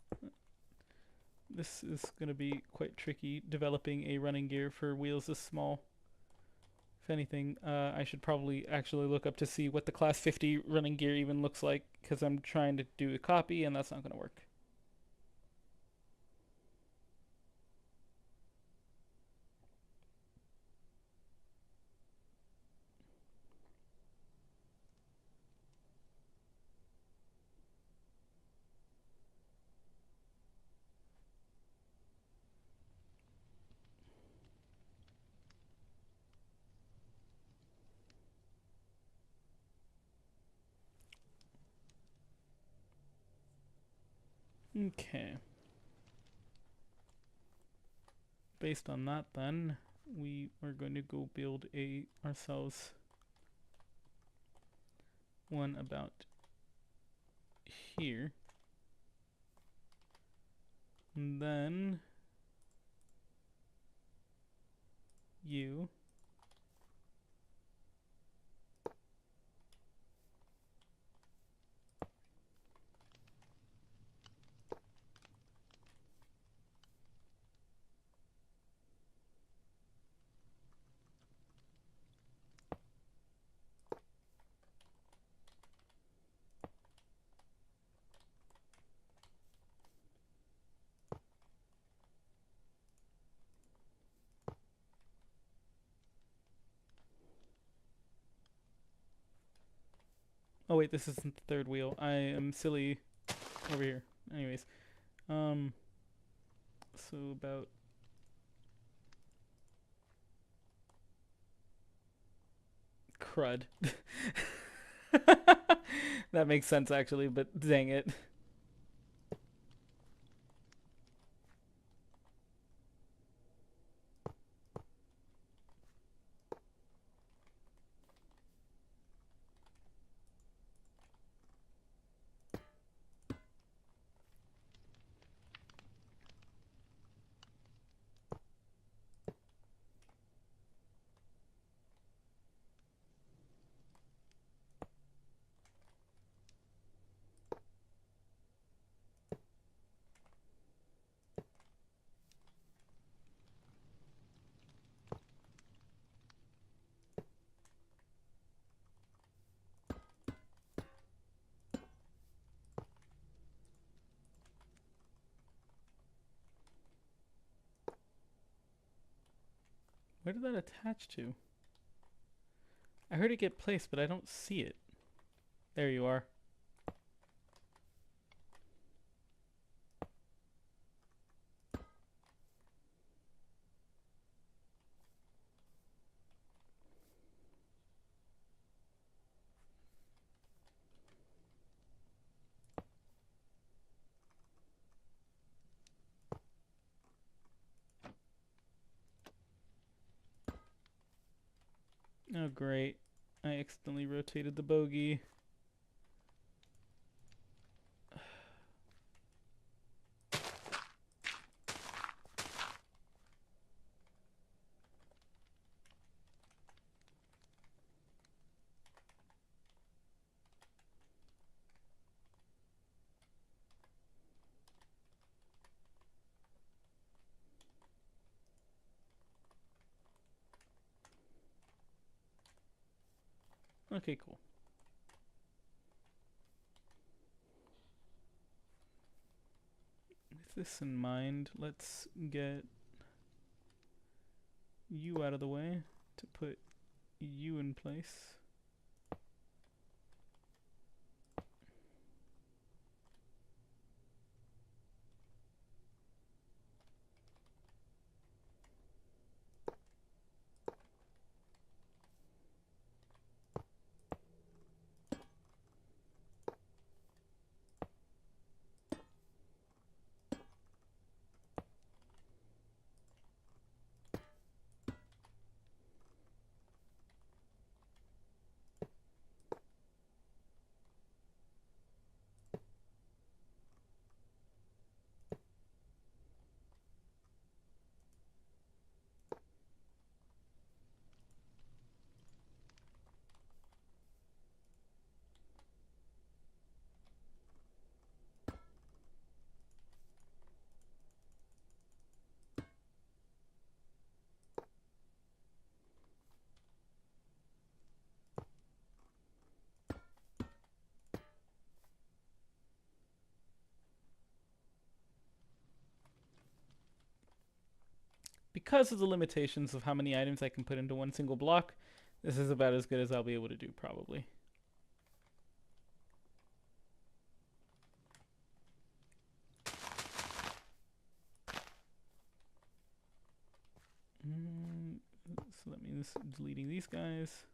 this is going to be quite tricky developing a running gear for wheels this small. If anything, I should probably actually look up to see what the Class 50 running gear even looks like because I'm trying to do a copy and that's not going to work. Okay. Based on that, then we are going to go build a ourselves one about here. And then you. Oh wait, this isn't the third wheel. I am silly over here. Anyways, um, so about crud. That makes sense actually, but dang it. Where did that attach to? I heard it get placed, but I don't see it. There you are. Oh great. I accidentally rotated the bogey. Okay, cool. With this in mind, let's get you out of the way to put you in place. because of the limitations of how many items I can put into one single block, this is about as good as I'll be able to do, probably. So that means deleting these guys.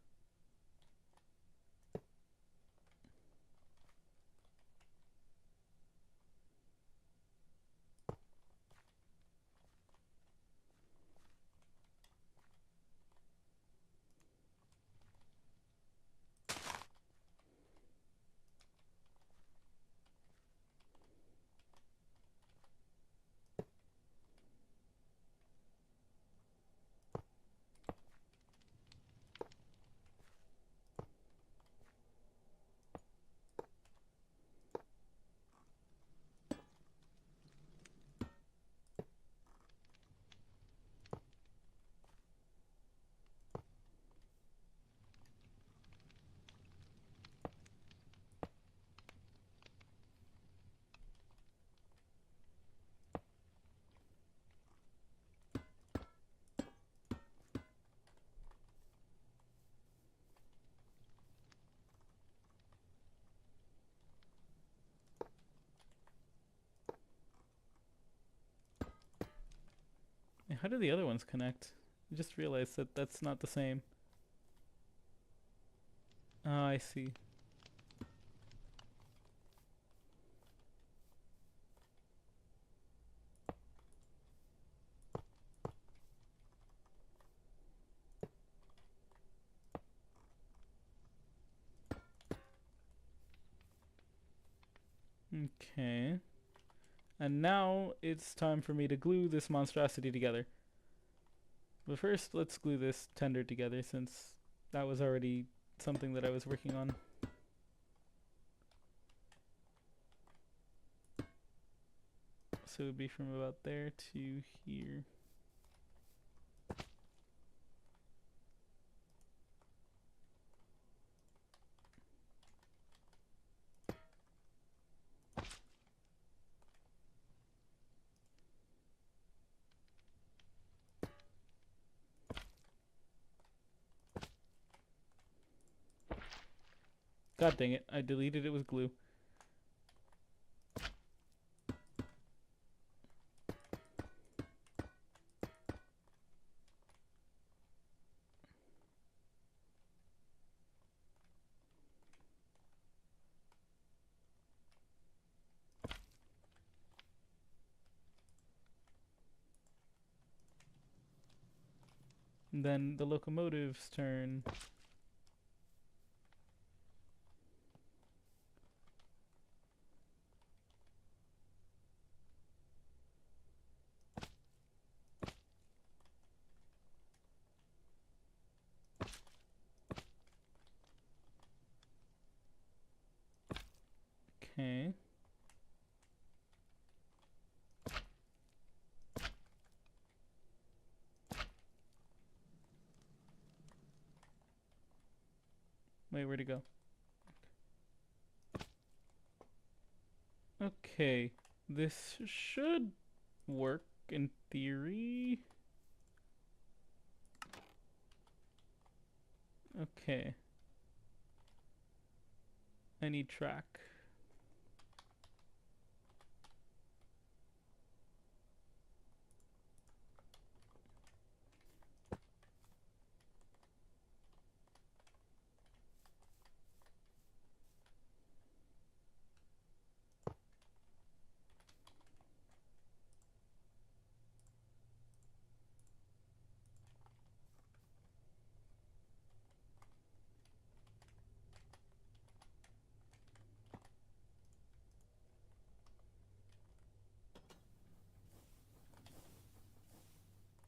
How do the other ones connect? I just realized that that's not the same. Oh, I see. Okay. And now it's time for me to glue this monstrosity together. But first, let's glue this tender together since that was already something that I was working on. So it would be from about there to here. God dang it, I deleted it with glue. And then the locomotive's turn. Okay. Wait, where'd it go? Okay. This should work in theory. Okay. I need track.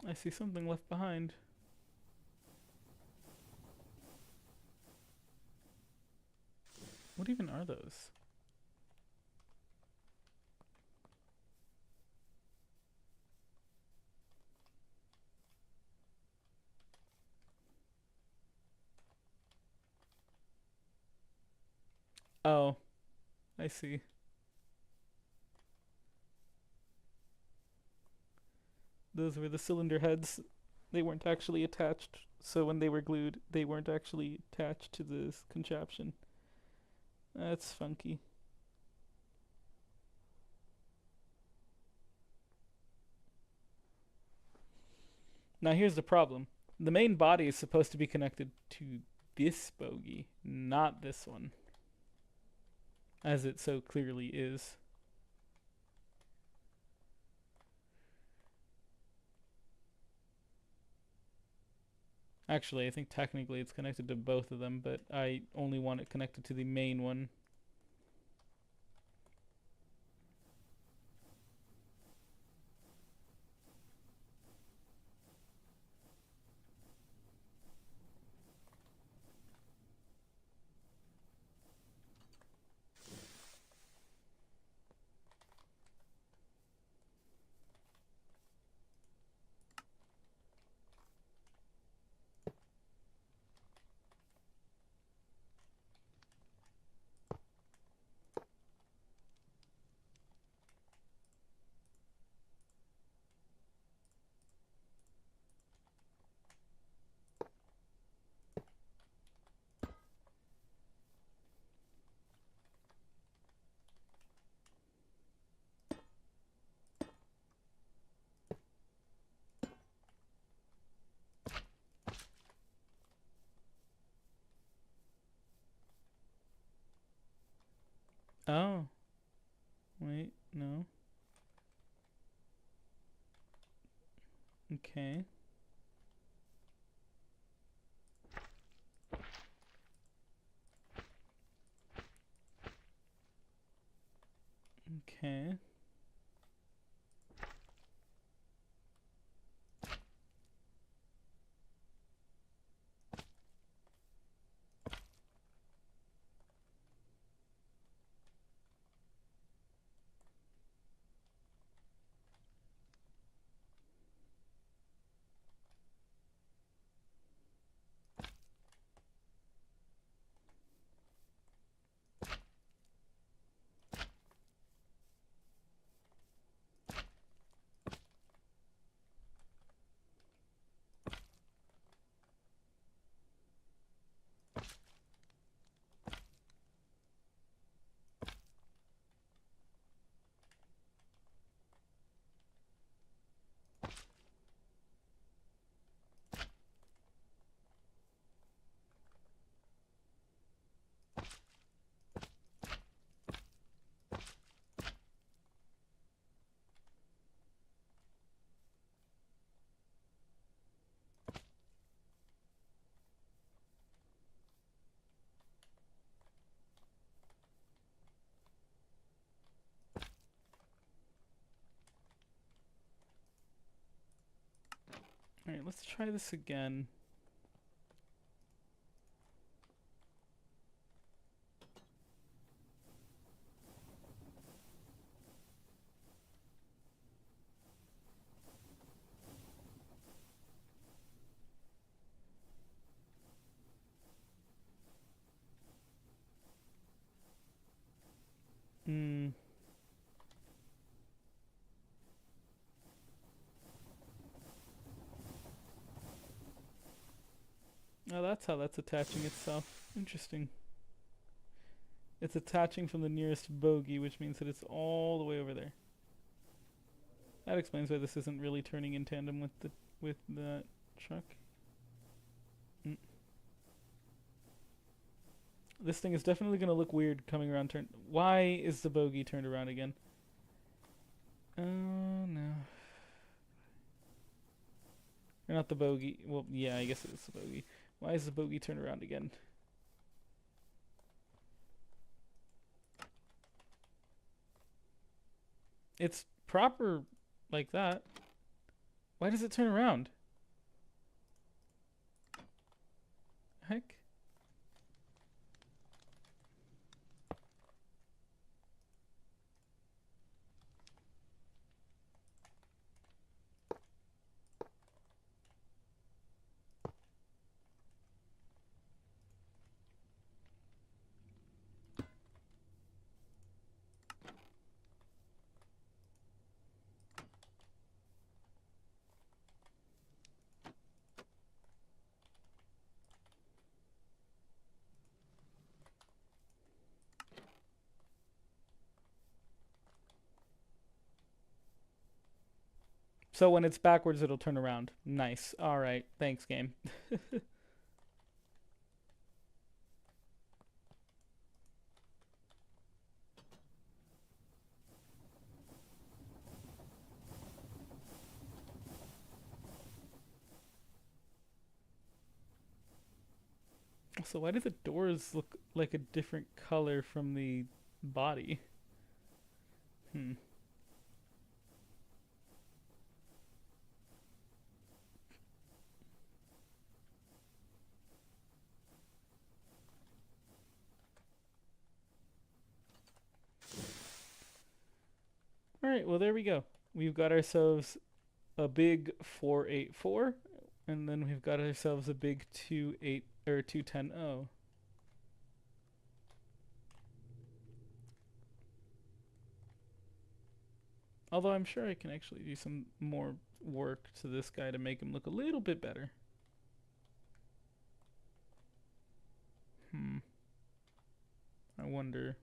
I see something left behind. What even are those? Oh, I see. Those were the cylinder heads. They weren't actually attached, so when they were glued, they weren't actually attached to this contraption. That's funky. Now here's the problem. The main body is supposed to be connected to this bogie, not this one, as it so clearly is. Actually, I think technically it's connected to both of them, but I only want it connected to the main one. Oh, wait, no. Okay. Okay. Alright, let's try this again. Hmm. Oh, that's how that's attaching itself. Interesting. It's attaching from the nearest bogey, which means that it's all the way over there. That explains why this isn't really turning in tandem with the truck. Mm. This thing is definitely going to look weird coming around turn. Why is the bogey turned around again? Oh no. Or not the bogey. Well, yeah, I guess it's the bogey. Why is the bogey turned around again? It's proper like that. Why does it turn around? Heck? So when it's backwards, it'll turn around. Nice. All right. Thanks, game. So why do the doors look like a different color from the body? Hmm. All right. Well, there we go. We've got ourselves a big 484, and then we've got ourselves a big 28 or 210. Although I'm sure I can actually do some more work to this guy to make him look a little bit better. Hmm. I wonder.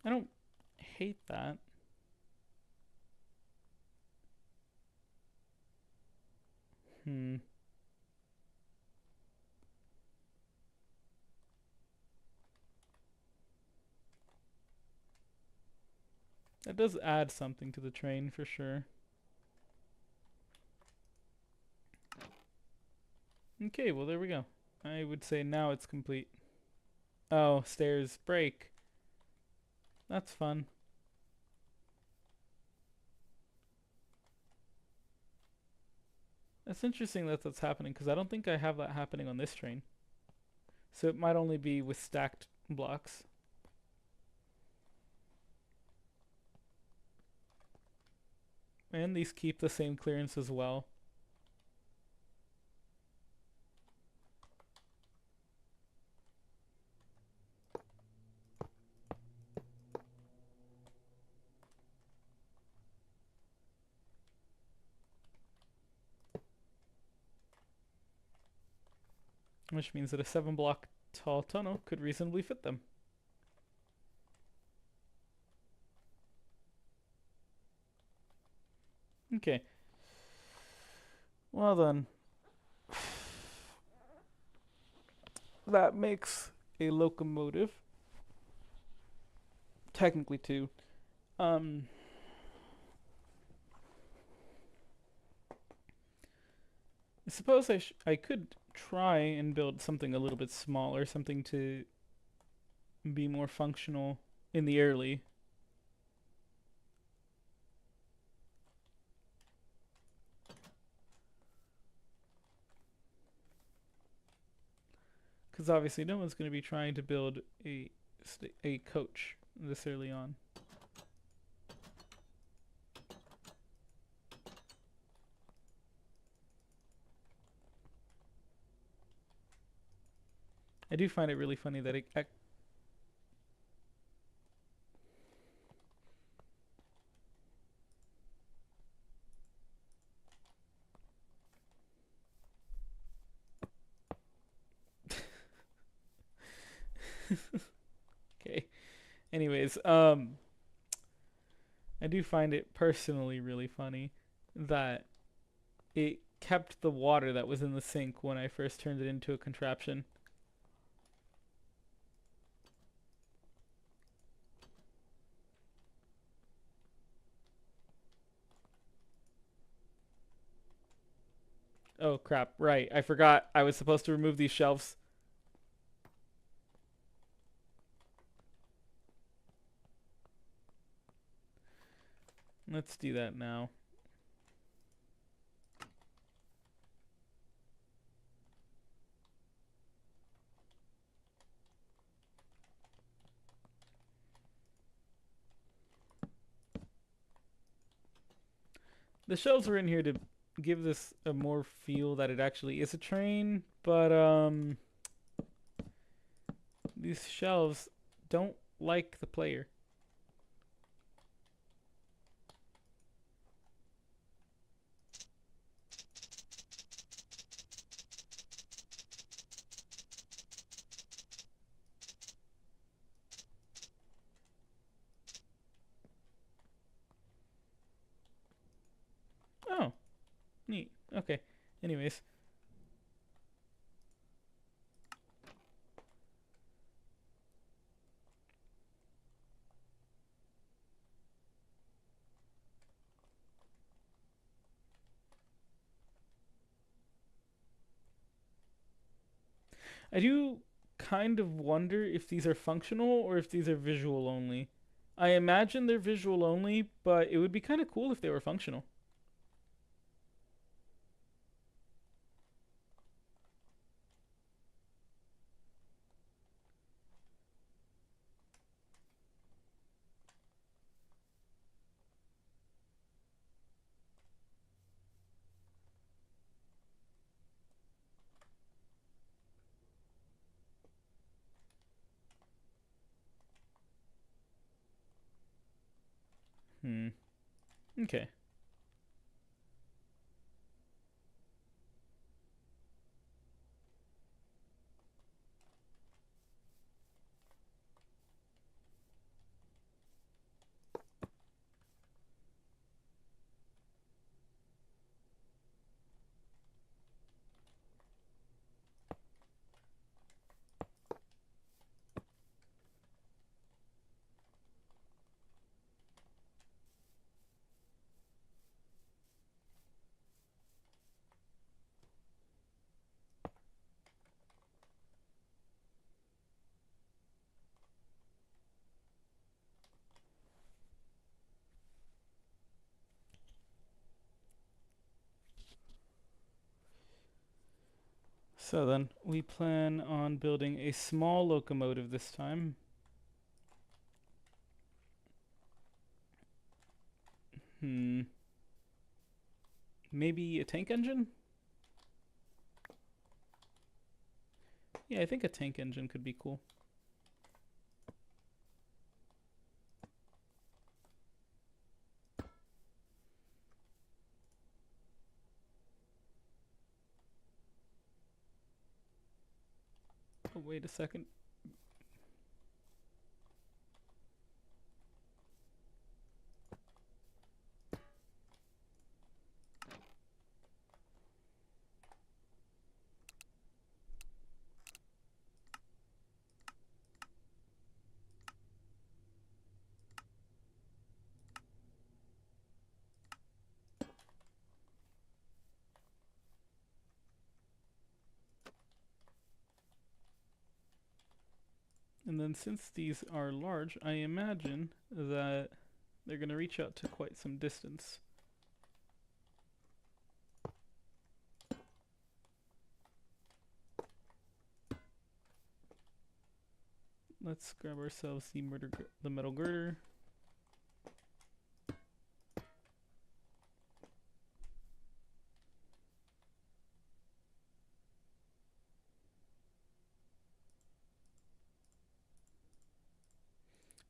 I don't hate that. Hmm. That does add something to the train for sure. Okay, well there we go. I would say now it's complete. Oh, stairs break. That's fun. That's interesting that that's happening because I don't think I have that happening on this train. So it might only be with stacked blocks. And these keep the same clearance as well. Which means that a 7 block tall tunnel could reasonably fit them. Okay. Well then, that makes a locomotive. Technically two. Um, I suppose I could try and build something a little bit smaller, something to be more functional in the early. Because obviously no one's going to be trying to build a coach this early on. I do find it really funny that okay. Anyways, I do find it personally really funny that it kept the water that was in the sink when I first turned it into a contraption. Oh crap, right. I forgot I was supposed to remove these shelves. Let's do that now. The shelves are in here to give this a more feel that it actually is a train, but these shelves don't like the player. Oh, neat. Okay. Anyways, I do kind of wonder if these are functional or if these are visual only. I imagine they're visual only, but it would be kind of cool if they were functional. Hmm. Okay. So then, we plan on building a small locomotive this time. Hmm. Maybe a tank engine? Yeah, I think a tank engine could be cool. Oh, wait a second. And then since these are large, I imagine that they're going to reach out to quite some distance. Let's grab ourselves the metal girder.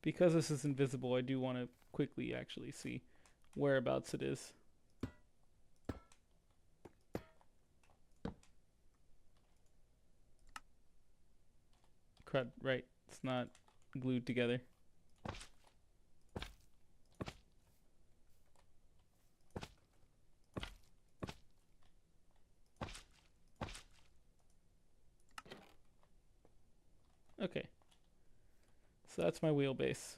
Because this is invisible, I do want to quickly actually see whereabouts it is. Crud, right. It's not glued together. Okay. So that's my wheelbase.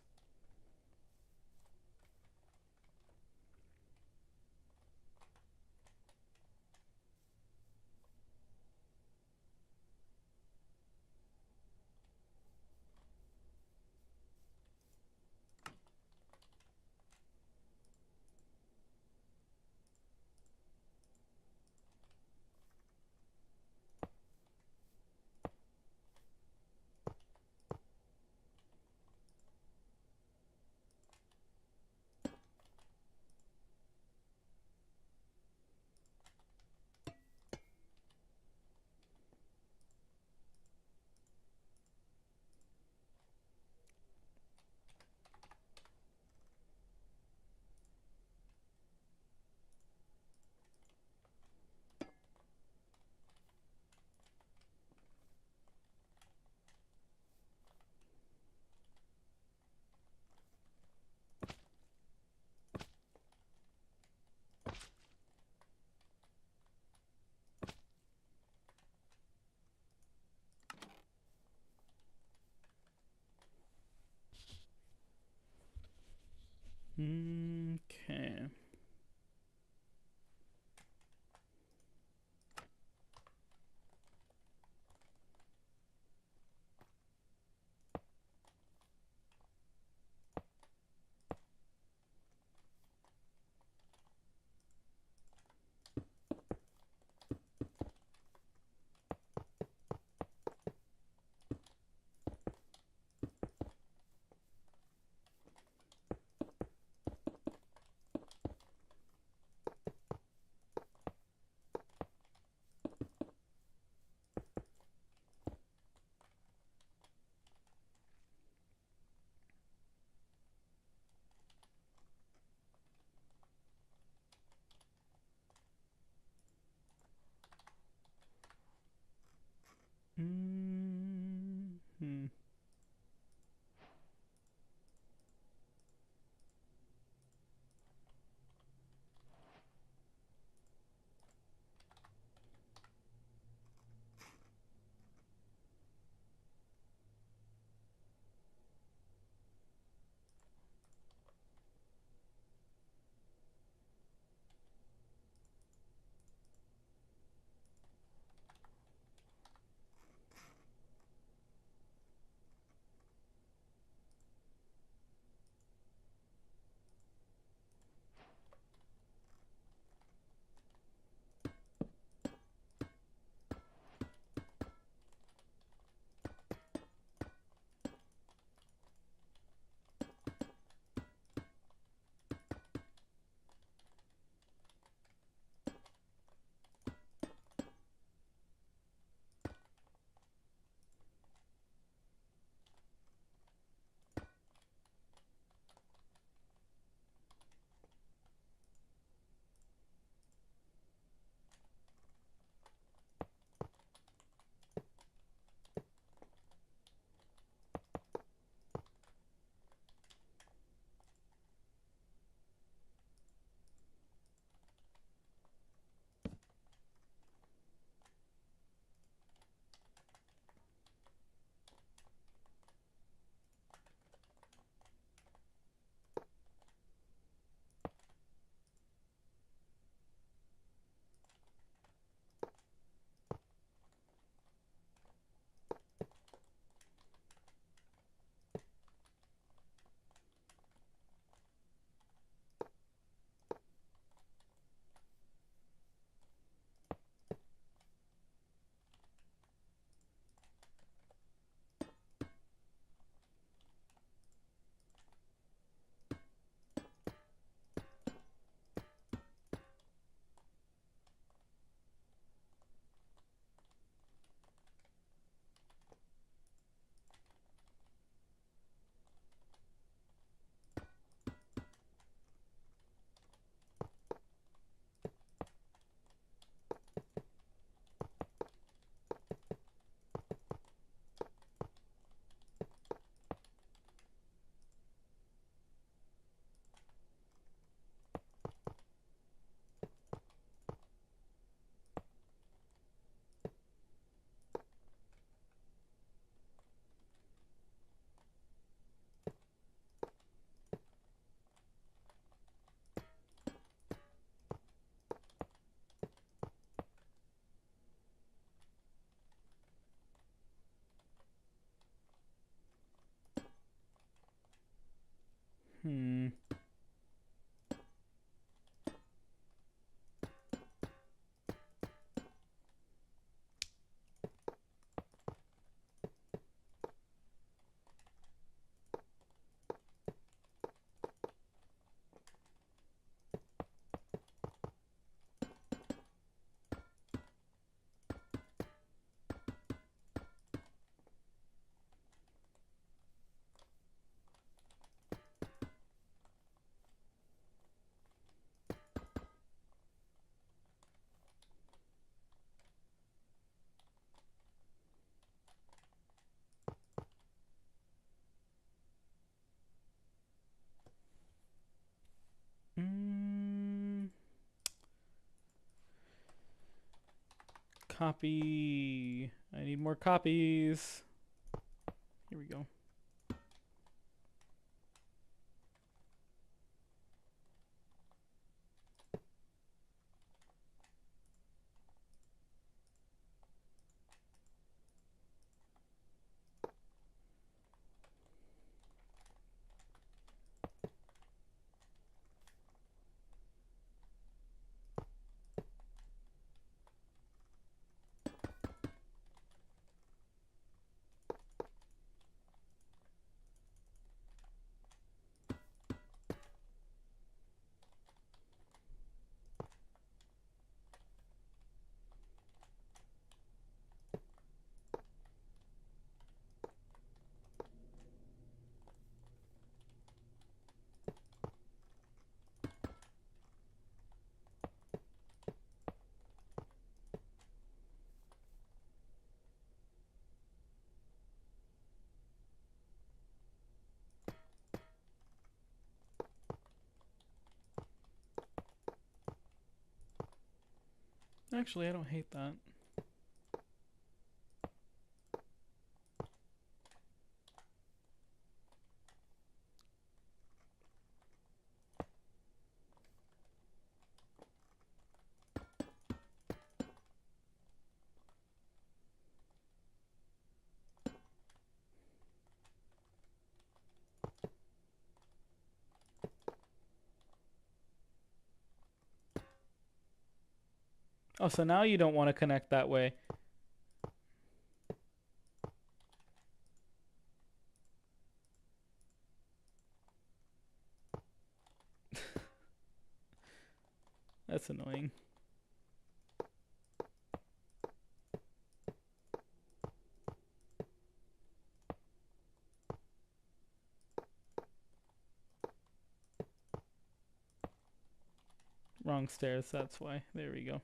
Copy. I need more copies. Here we go. Actually, I don't hate that. Oh, so now you don't want to connect that way. That's annoying. Wrong stairs, that's why. There we go.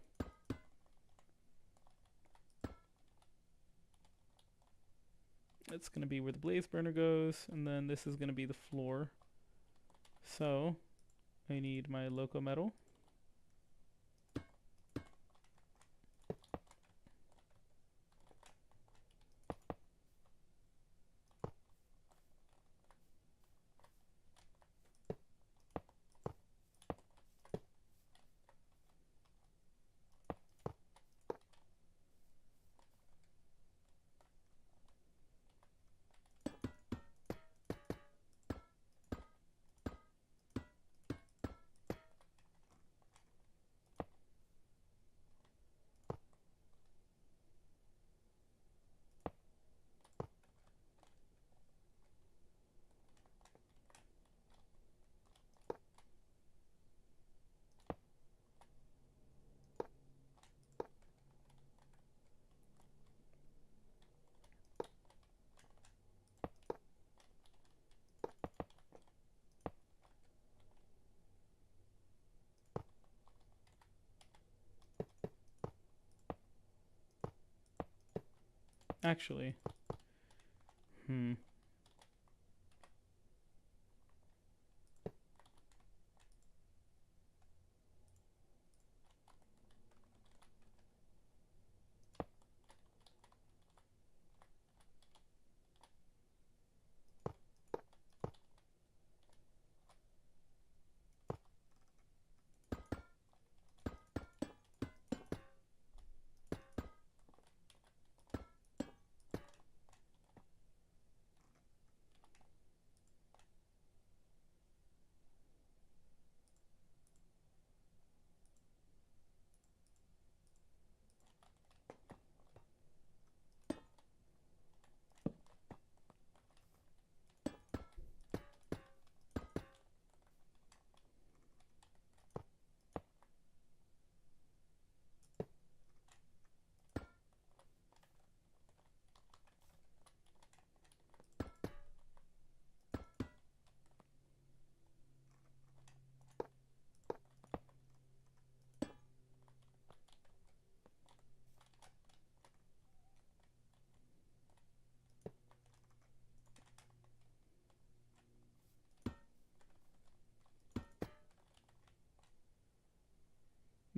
That's going to be where the blaze burner goes, and then this is going to be the floor. So, I need my loco metal. Actually,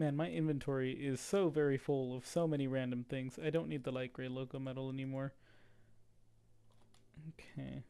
Man, my inventory is so very full of so many random things. I don't need the light gray loco metal anymore. Okay.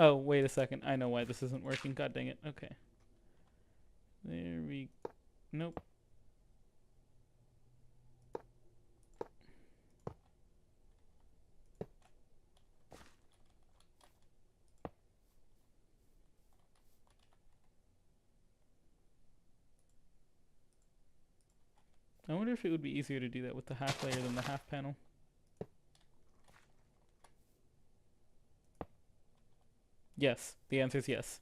Oh, wait a second. I know why this isn't working. God dang it. Okay. There we... Nope. I wonder if it would be easier to do that with the half layer than the half panel. Yes. The answer is yes.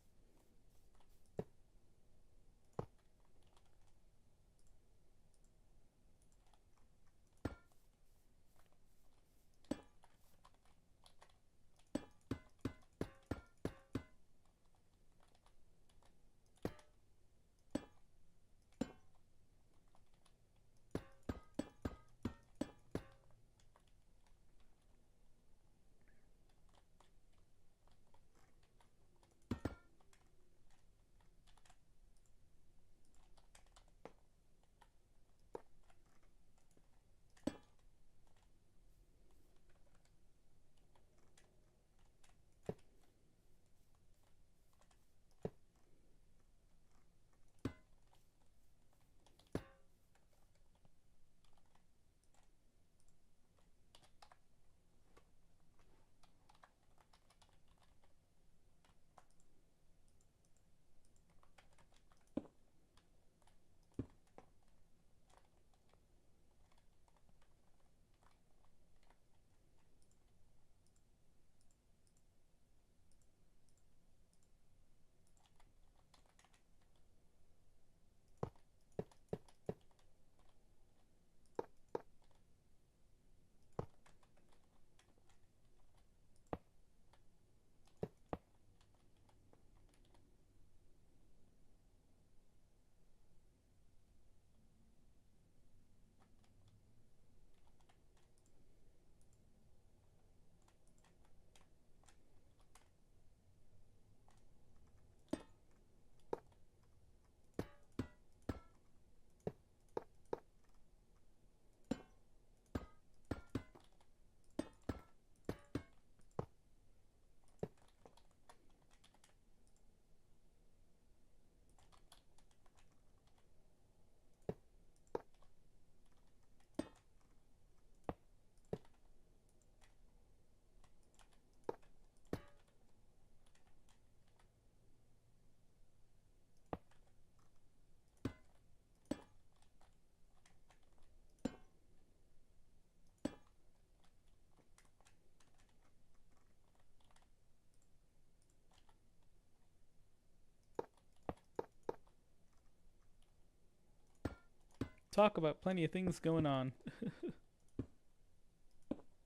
Talk about plenty of things going on.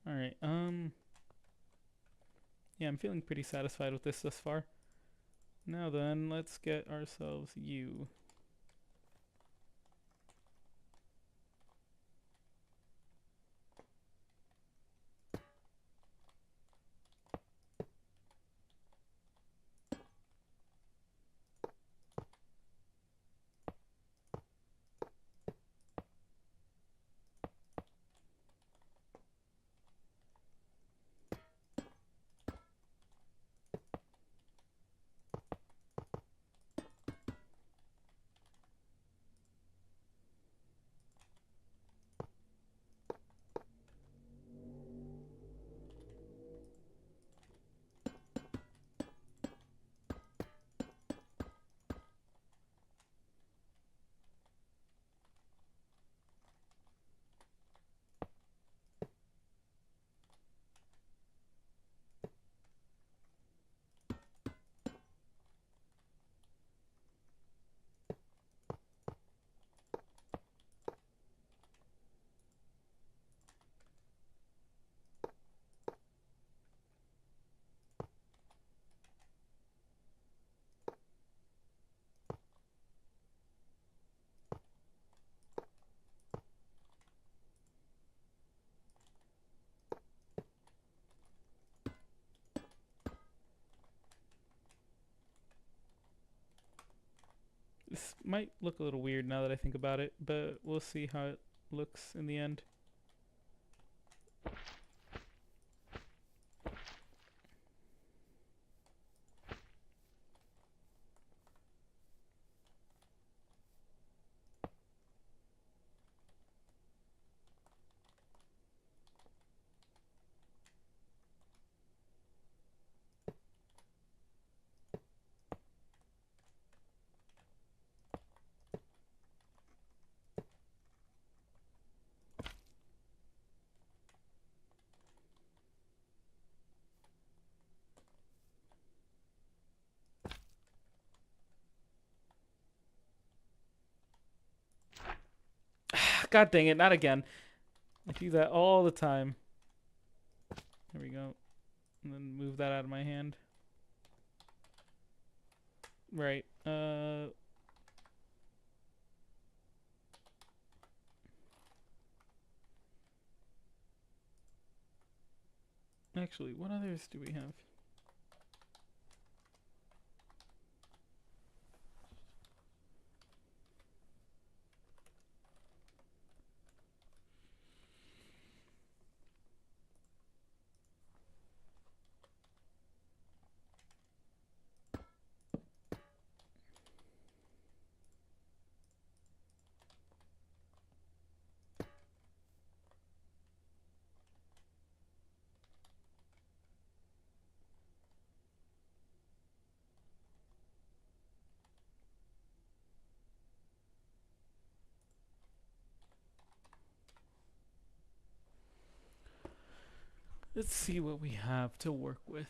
Alright, yeah, I'm feeling pretty satisfied with this thus far. Now then, let's get ourselves you. This might look a little weird now that I think about it, but we'll see how it looks in the end. God dang it, not again. I do that all the time. There we go. And then move that out of my hand. Right. Actually, what others do we have? Let's see what we have to work with.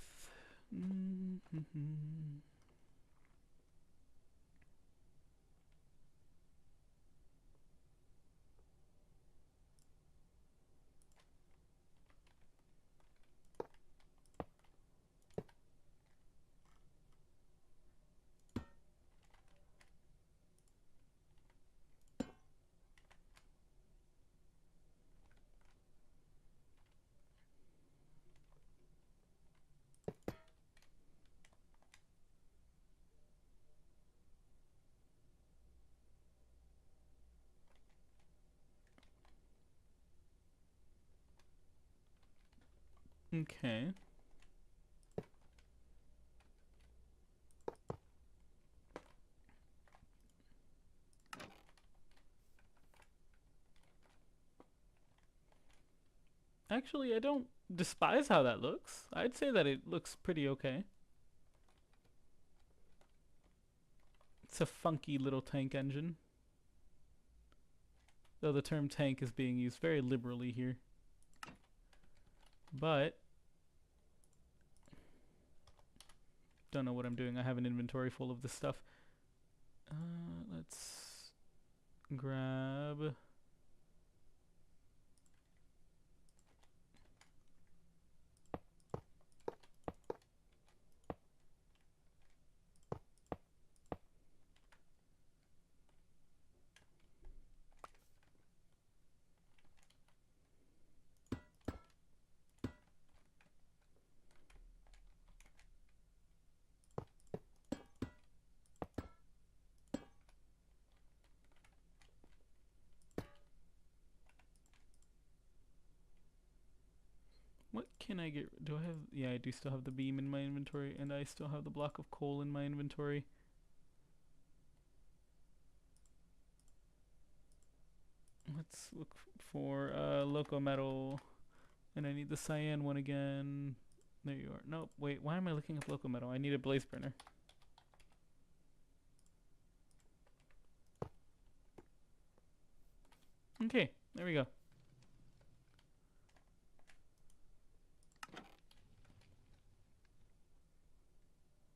Okay. Actually, I don't despise how that looks. I'd say that it looks pretty okay. It's a funky little tank engine. Though the term tank is being used very liberally here. But don't know what I'm doing. I have an inventory full of this stuff. Let's grab... What can I get? Do I have... Yeah, I do still have the beam in my inventory, and I still have the block of coal in my inventory. Let's look for loco metal, and I need the cyan one again. There you are. Nope, wait, why am I looking up loco metal? I need a blaze burner. Okay, there we go.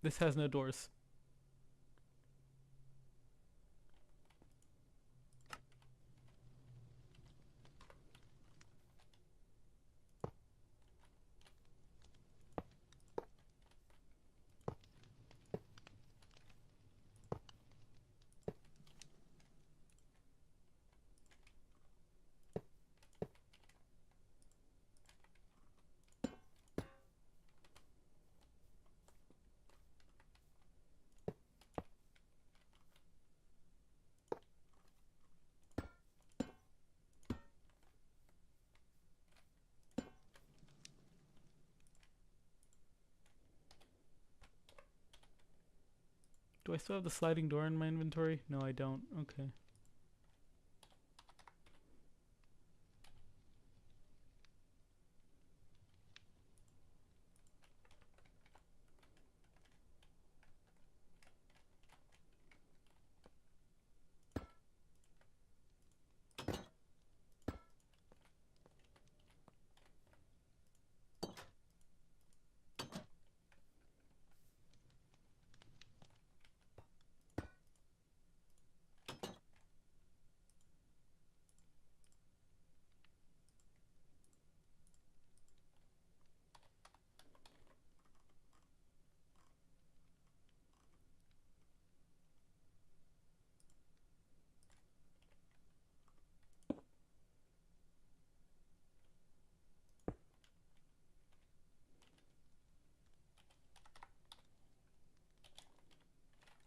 This has no doors. Do I still have the sliding door in my inventory? No, I don't. Okay.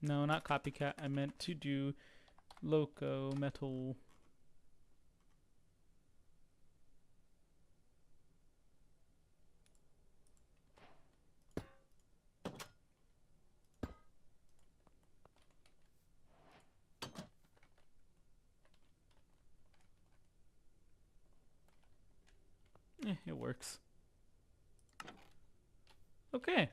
No, not copycat. I meant to do loco metal. It works. Okay.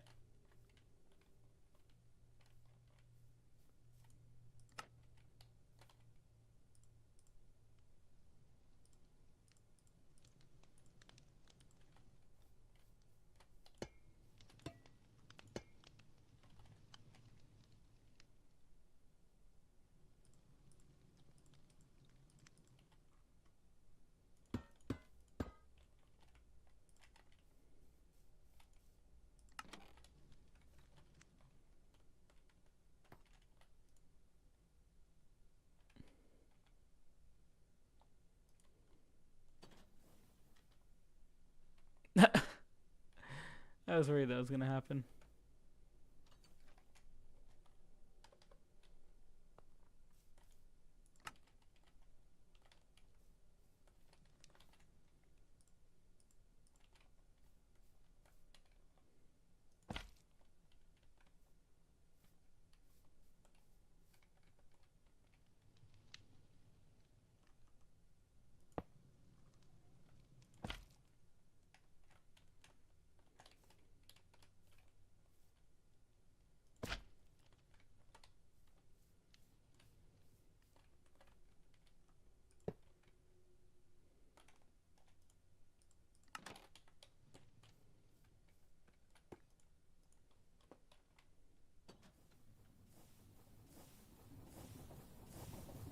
I was worried that was gonna happen.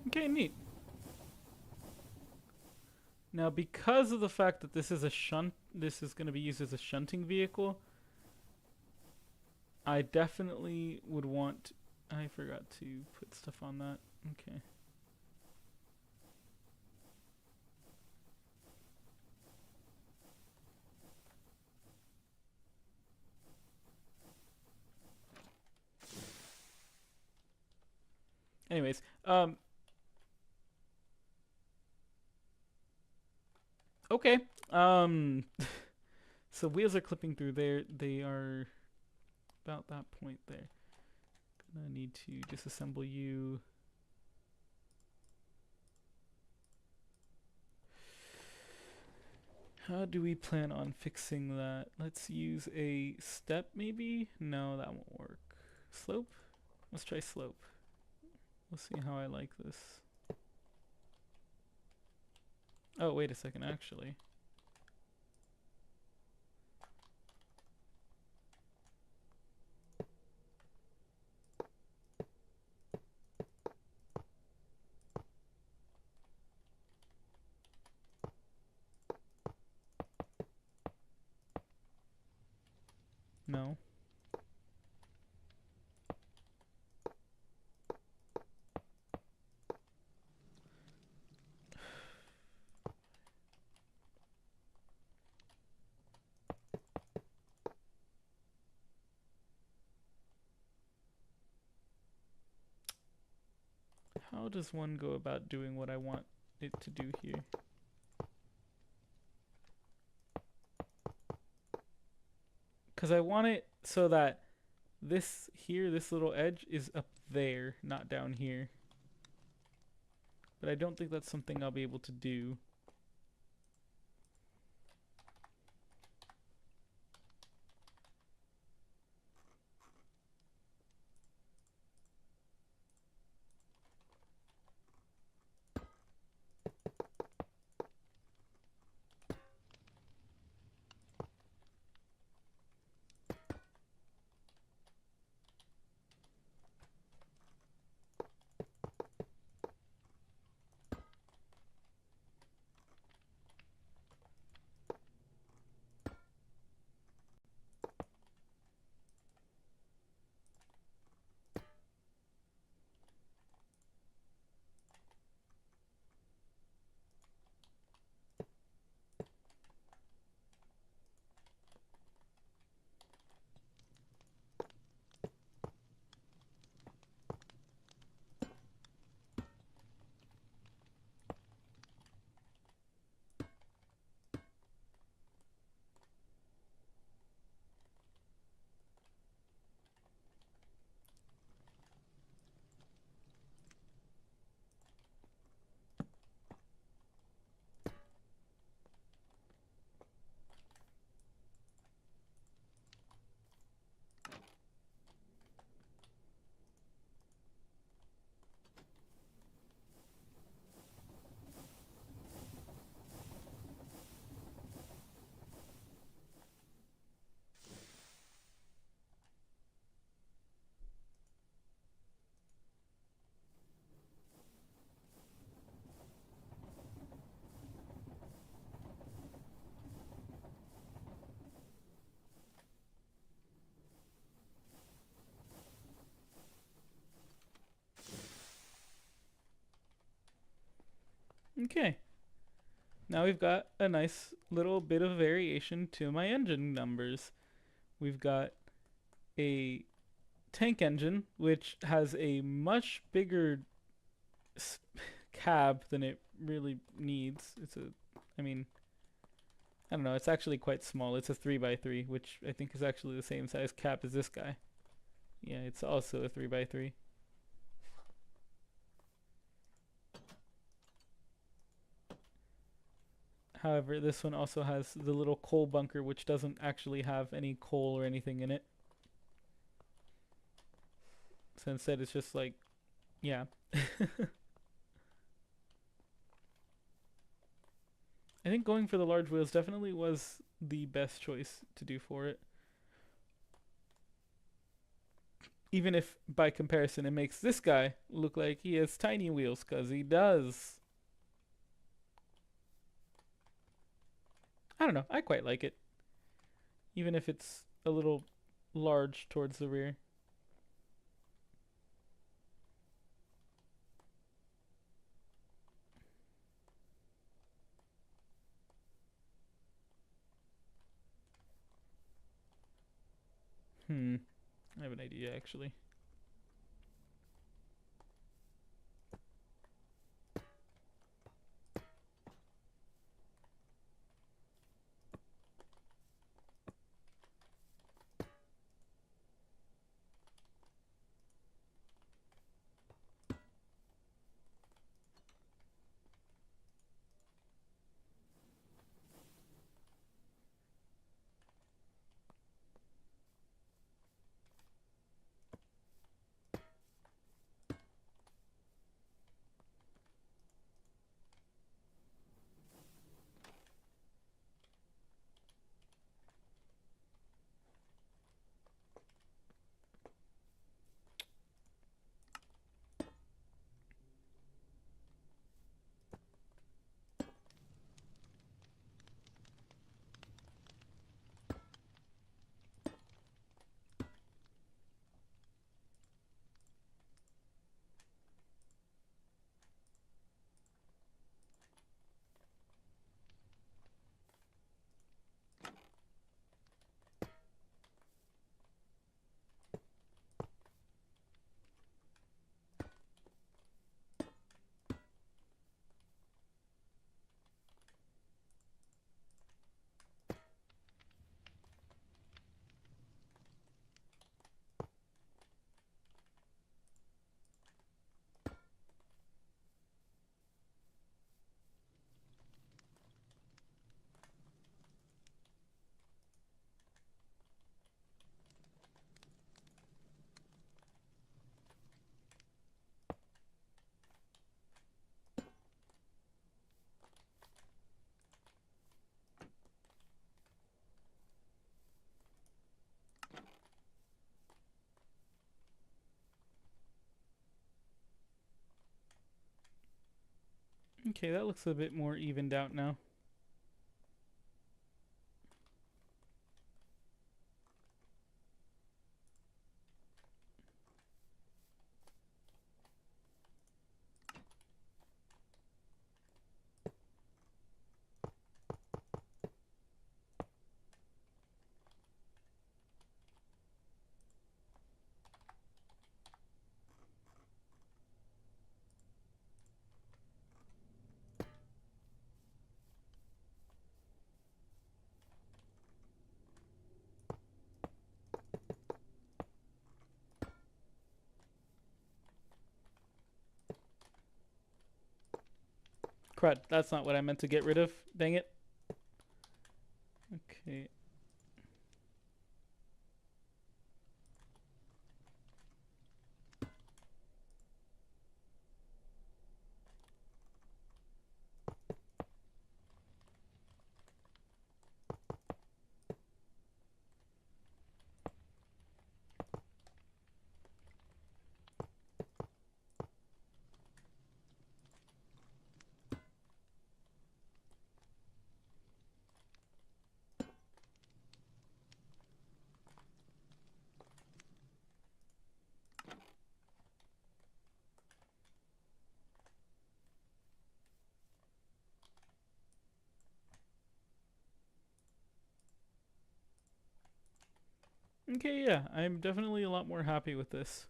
Okay, neat. Now, because of the fact that this is a shunt, this is going to be used as a shunting vehicle, I definitely would want. I forgot to put stuff on that. Okay. Anyways, okay. So wheels are clipping through there. They are about that point there. Gonna need to disassemble you. How do we plan on fixing that? Let's use a step maybe? No, that won't work. Slope? Let's try slope. We'll see how I like this. Oh, wait a second, actually. No. How does one go about doing what I want it to do here? Because I want it so that This here, this little edge is up there, not down here. But I don't think that's something I'll be able to do. Okay. Now we've got a nice little bit of variation to my engine numbers. We've got a tank engine, which has a much bigger cab than it really needs. I mean, I don't know, it's actually quite small. It's a 3x3, which I think is actually the same size cab as this guy. Yeah, it's also a 3x3. However, this one also has the little coal bunker, which doesn't actually have any coal or anything in it. So instead, it's just like, yeah. I think going for the large wheels definitely was the best choice to do for it. Even if, by comparison, it makes this guy look like he has tiny wheels, because he does. I don't know. I quite like it. Even if it's a little large towards the rear. I have an idea, actually. Okay, that looks a bit more evened out now. Crud, that's not what I meant to get rid of. Dang it. Okay. Okay, yeah, I'm definitely a lot more happy with this.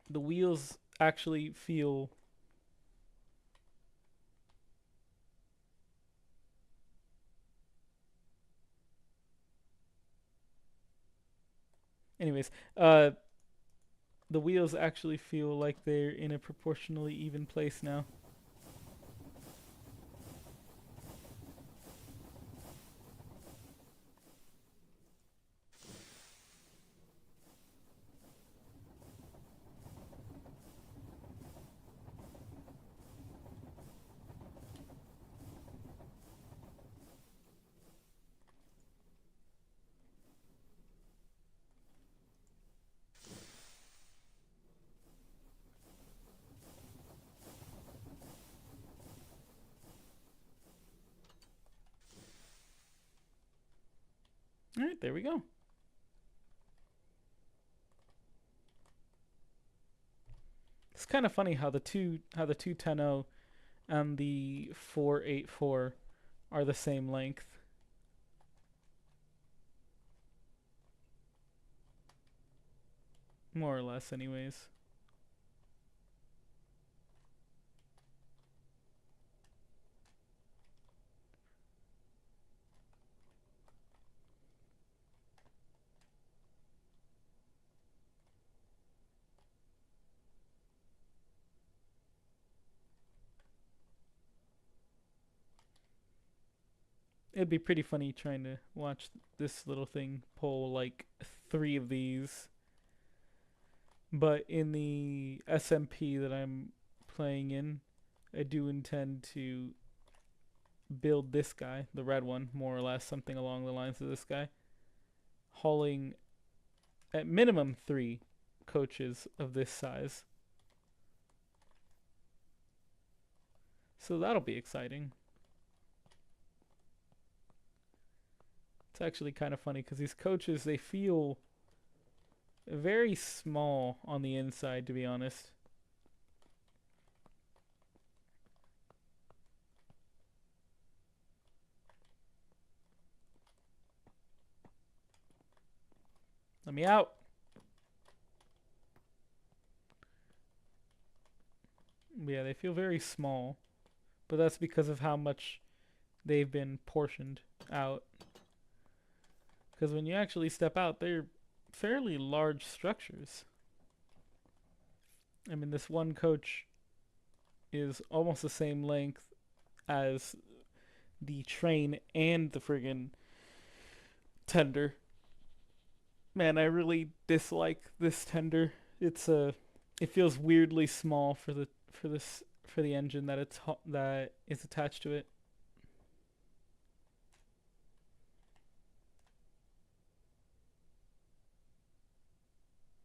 The wheels actually feel. Anyways, the wheels actually feel like they're in a proportionally even place now. All right, there we go. It's kind of funny how the 210 and the 484 are the same length. More or less, anyways. It'd be pretty funny trying to watch this little thing pull like three of these. But in the SMP that I'm playing in, I do intend to build this guy, the red one, more or less, something along the lines of this guy, hauling at minimum three coaches of this size. So that'll be exciting. It's actually kind of funny because these coaches, they feel very small on the inside, to be honest. Let me out. Yeah, they feel very small, but that's because of how much they've been portioned out. Because when you actually step out, they're fairly large structures. I mean, this one coach is almost the same length as the train and the friggin' tender. Man, I really dislike this tender. It feels weirdly small for the engine that is attached to it.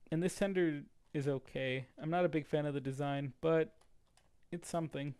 And this tender is okay. I'm not a big fan of the design, but it's something.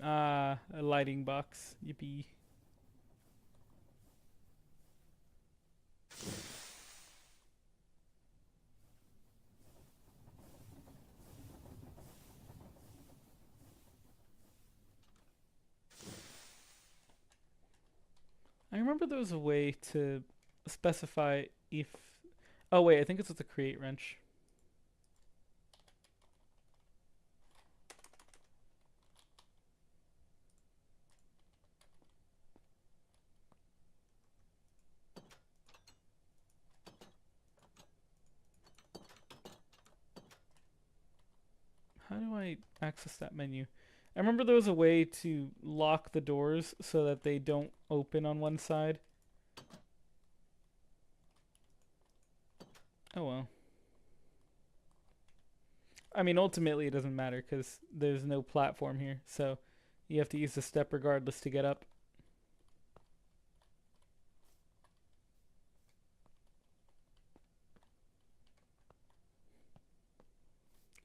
Ah, a lighting box. Yippee. I remember there was a way to specify if. Oh, wait, I think it's with the create wrench. How do I access that menu? I remember there was a way to lock the doors so that they don't open on one side. Oh well. I mean, ultimately, it doesn't matter because there's no platform here, so you have to use the step regardless to get up.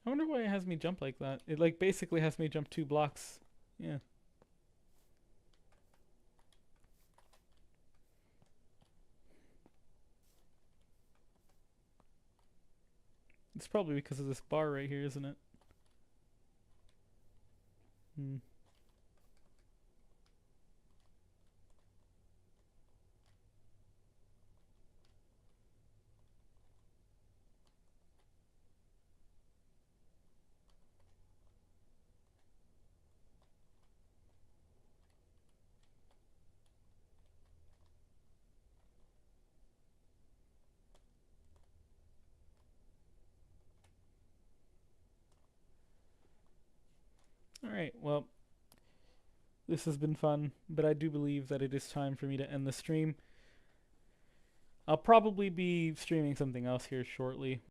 I wonder why it has me jump like that. It like basically has me jump 2 blocks. Yeah, it's probably because of this bar right here, isn't it? Hmm. All right. Well, this has been fun, but I do believe that it is time for me to end the stream. I'll probably be streaming something else here shortly.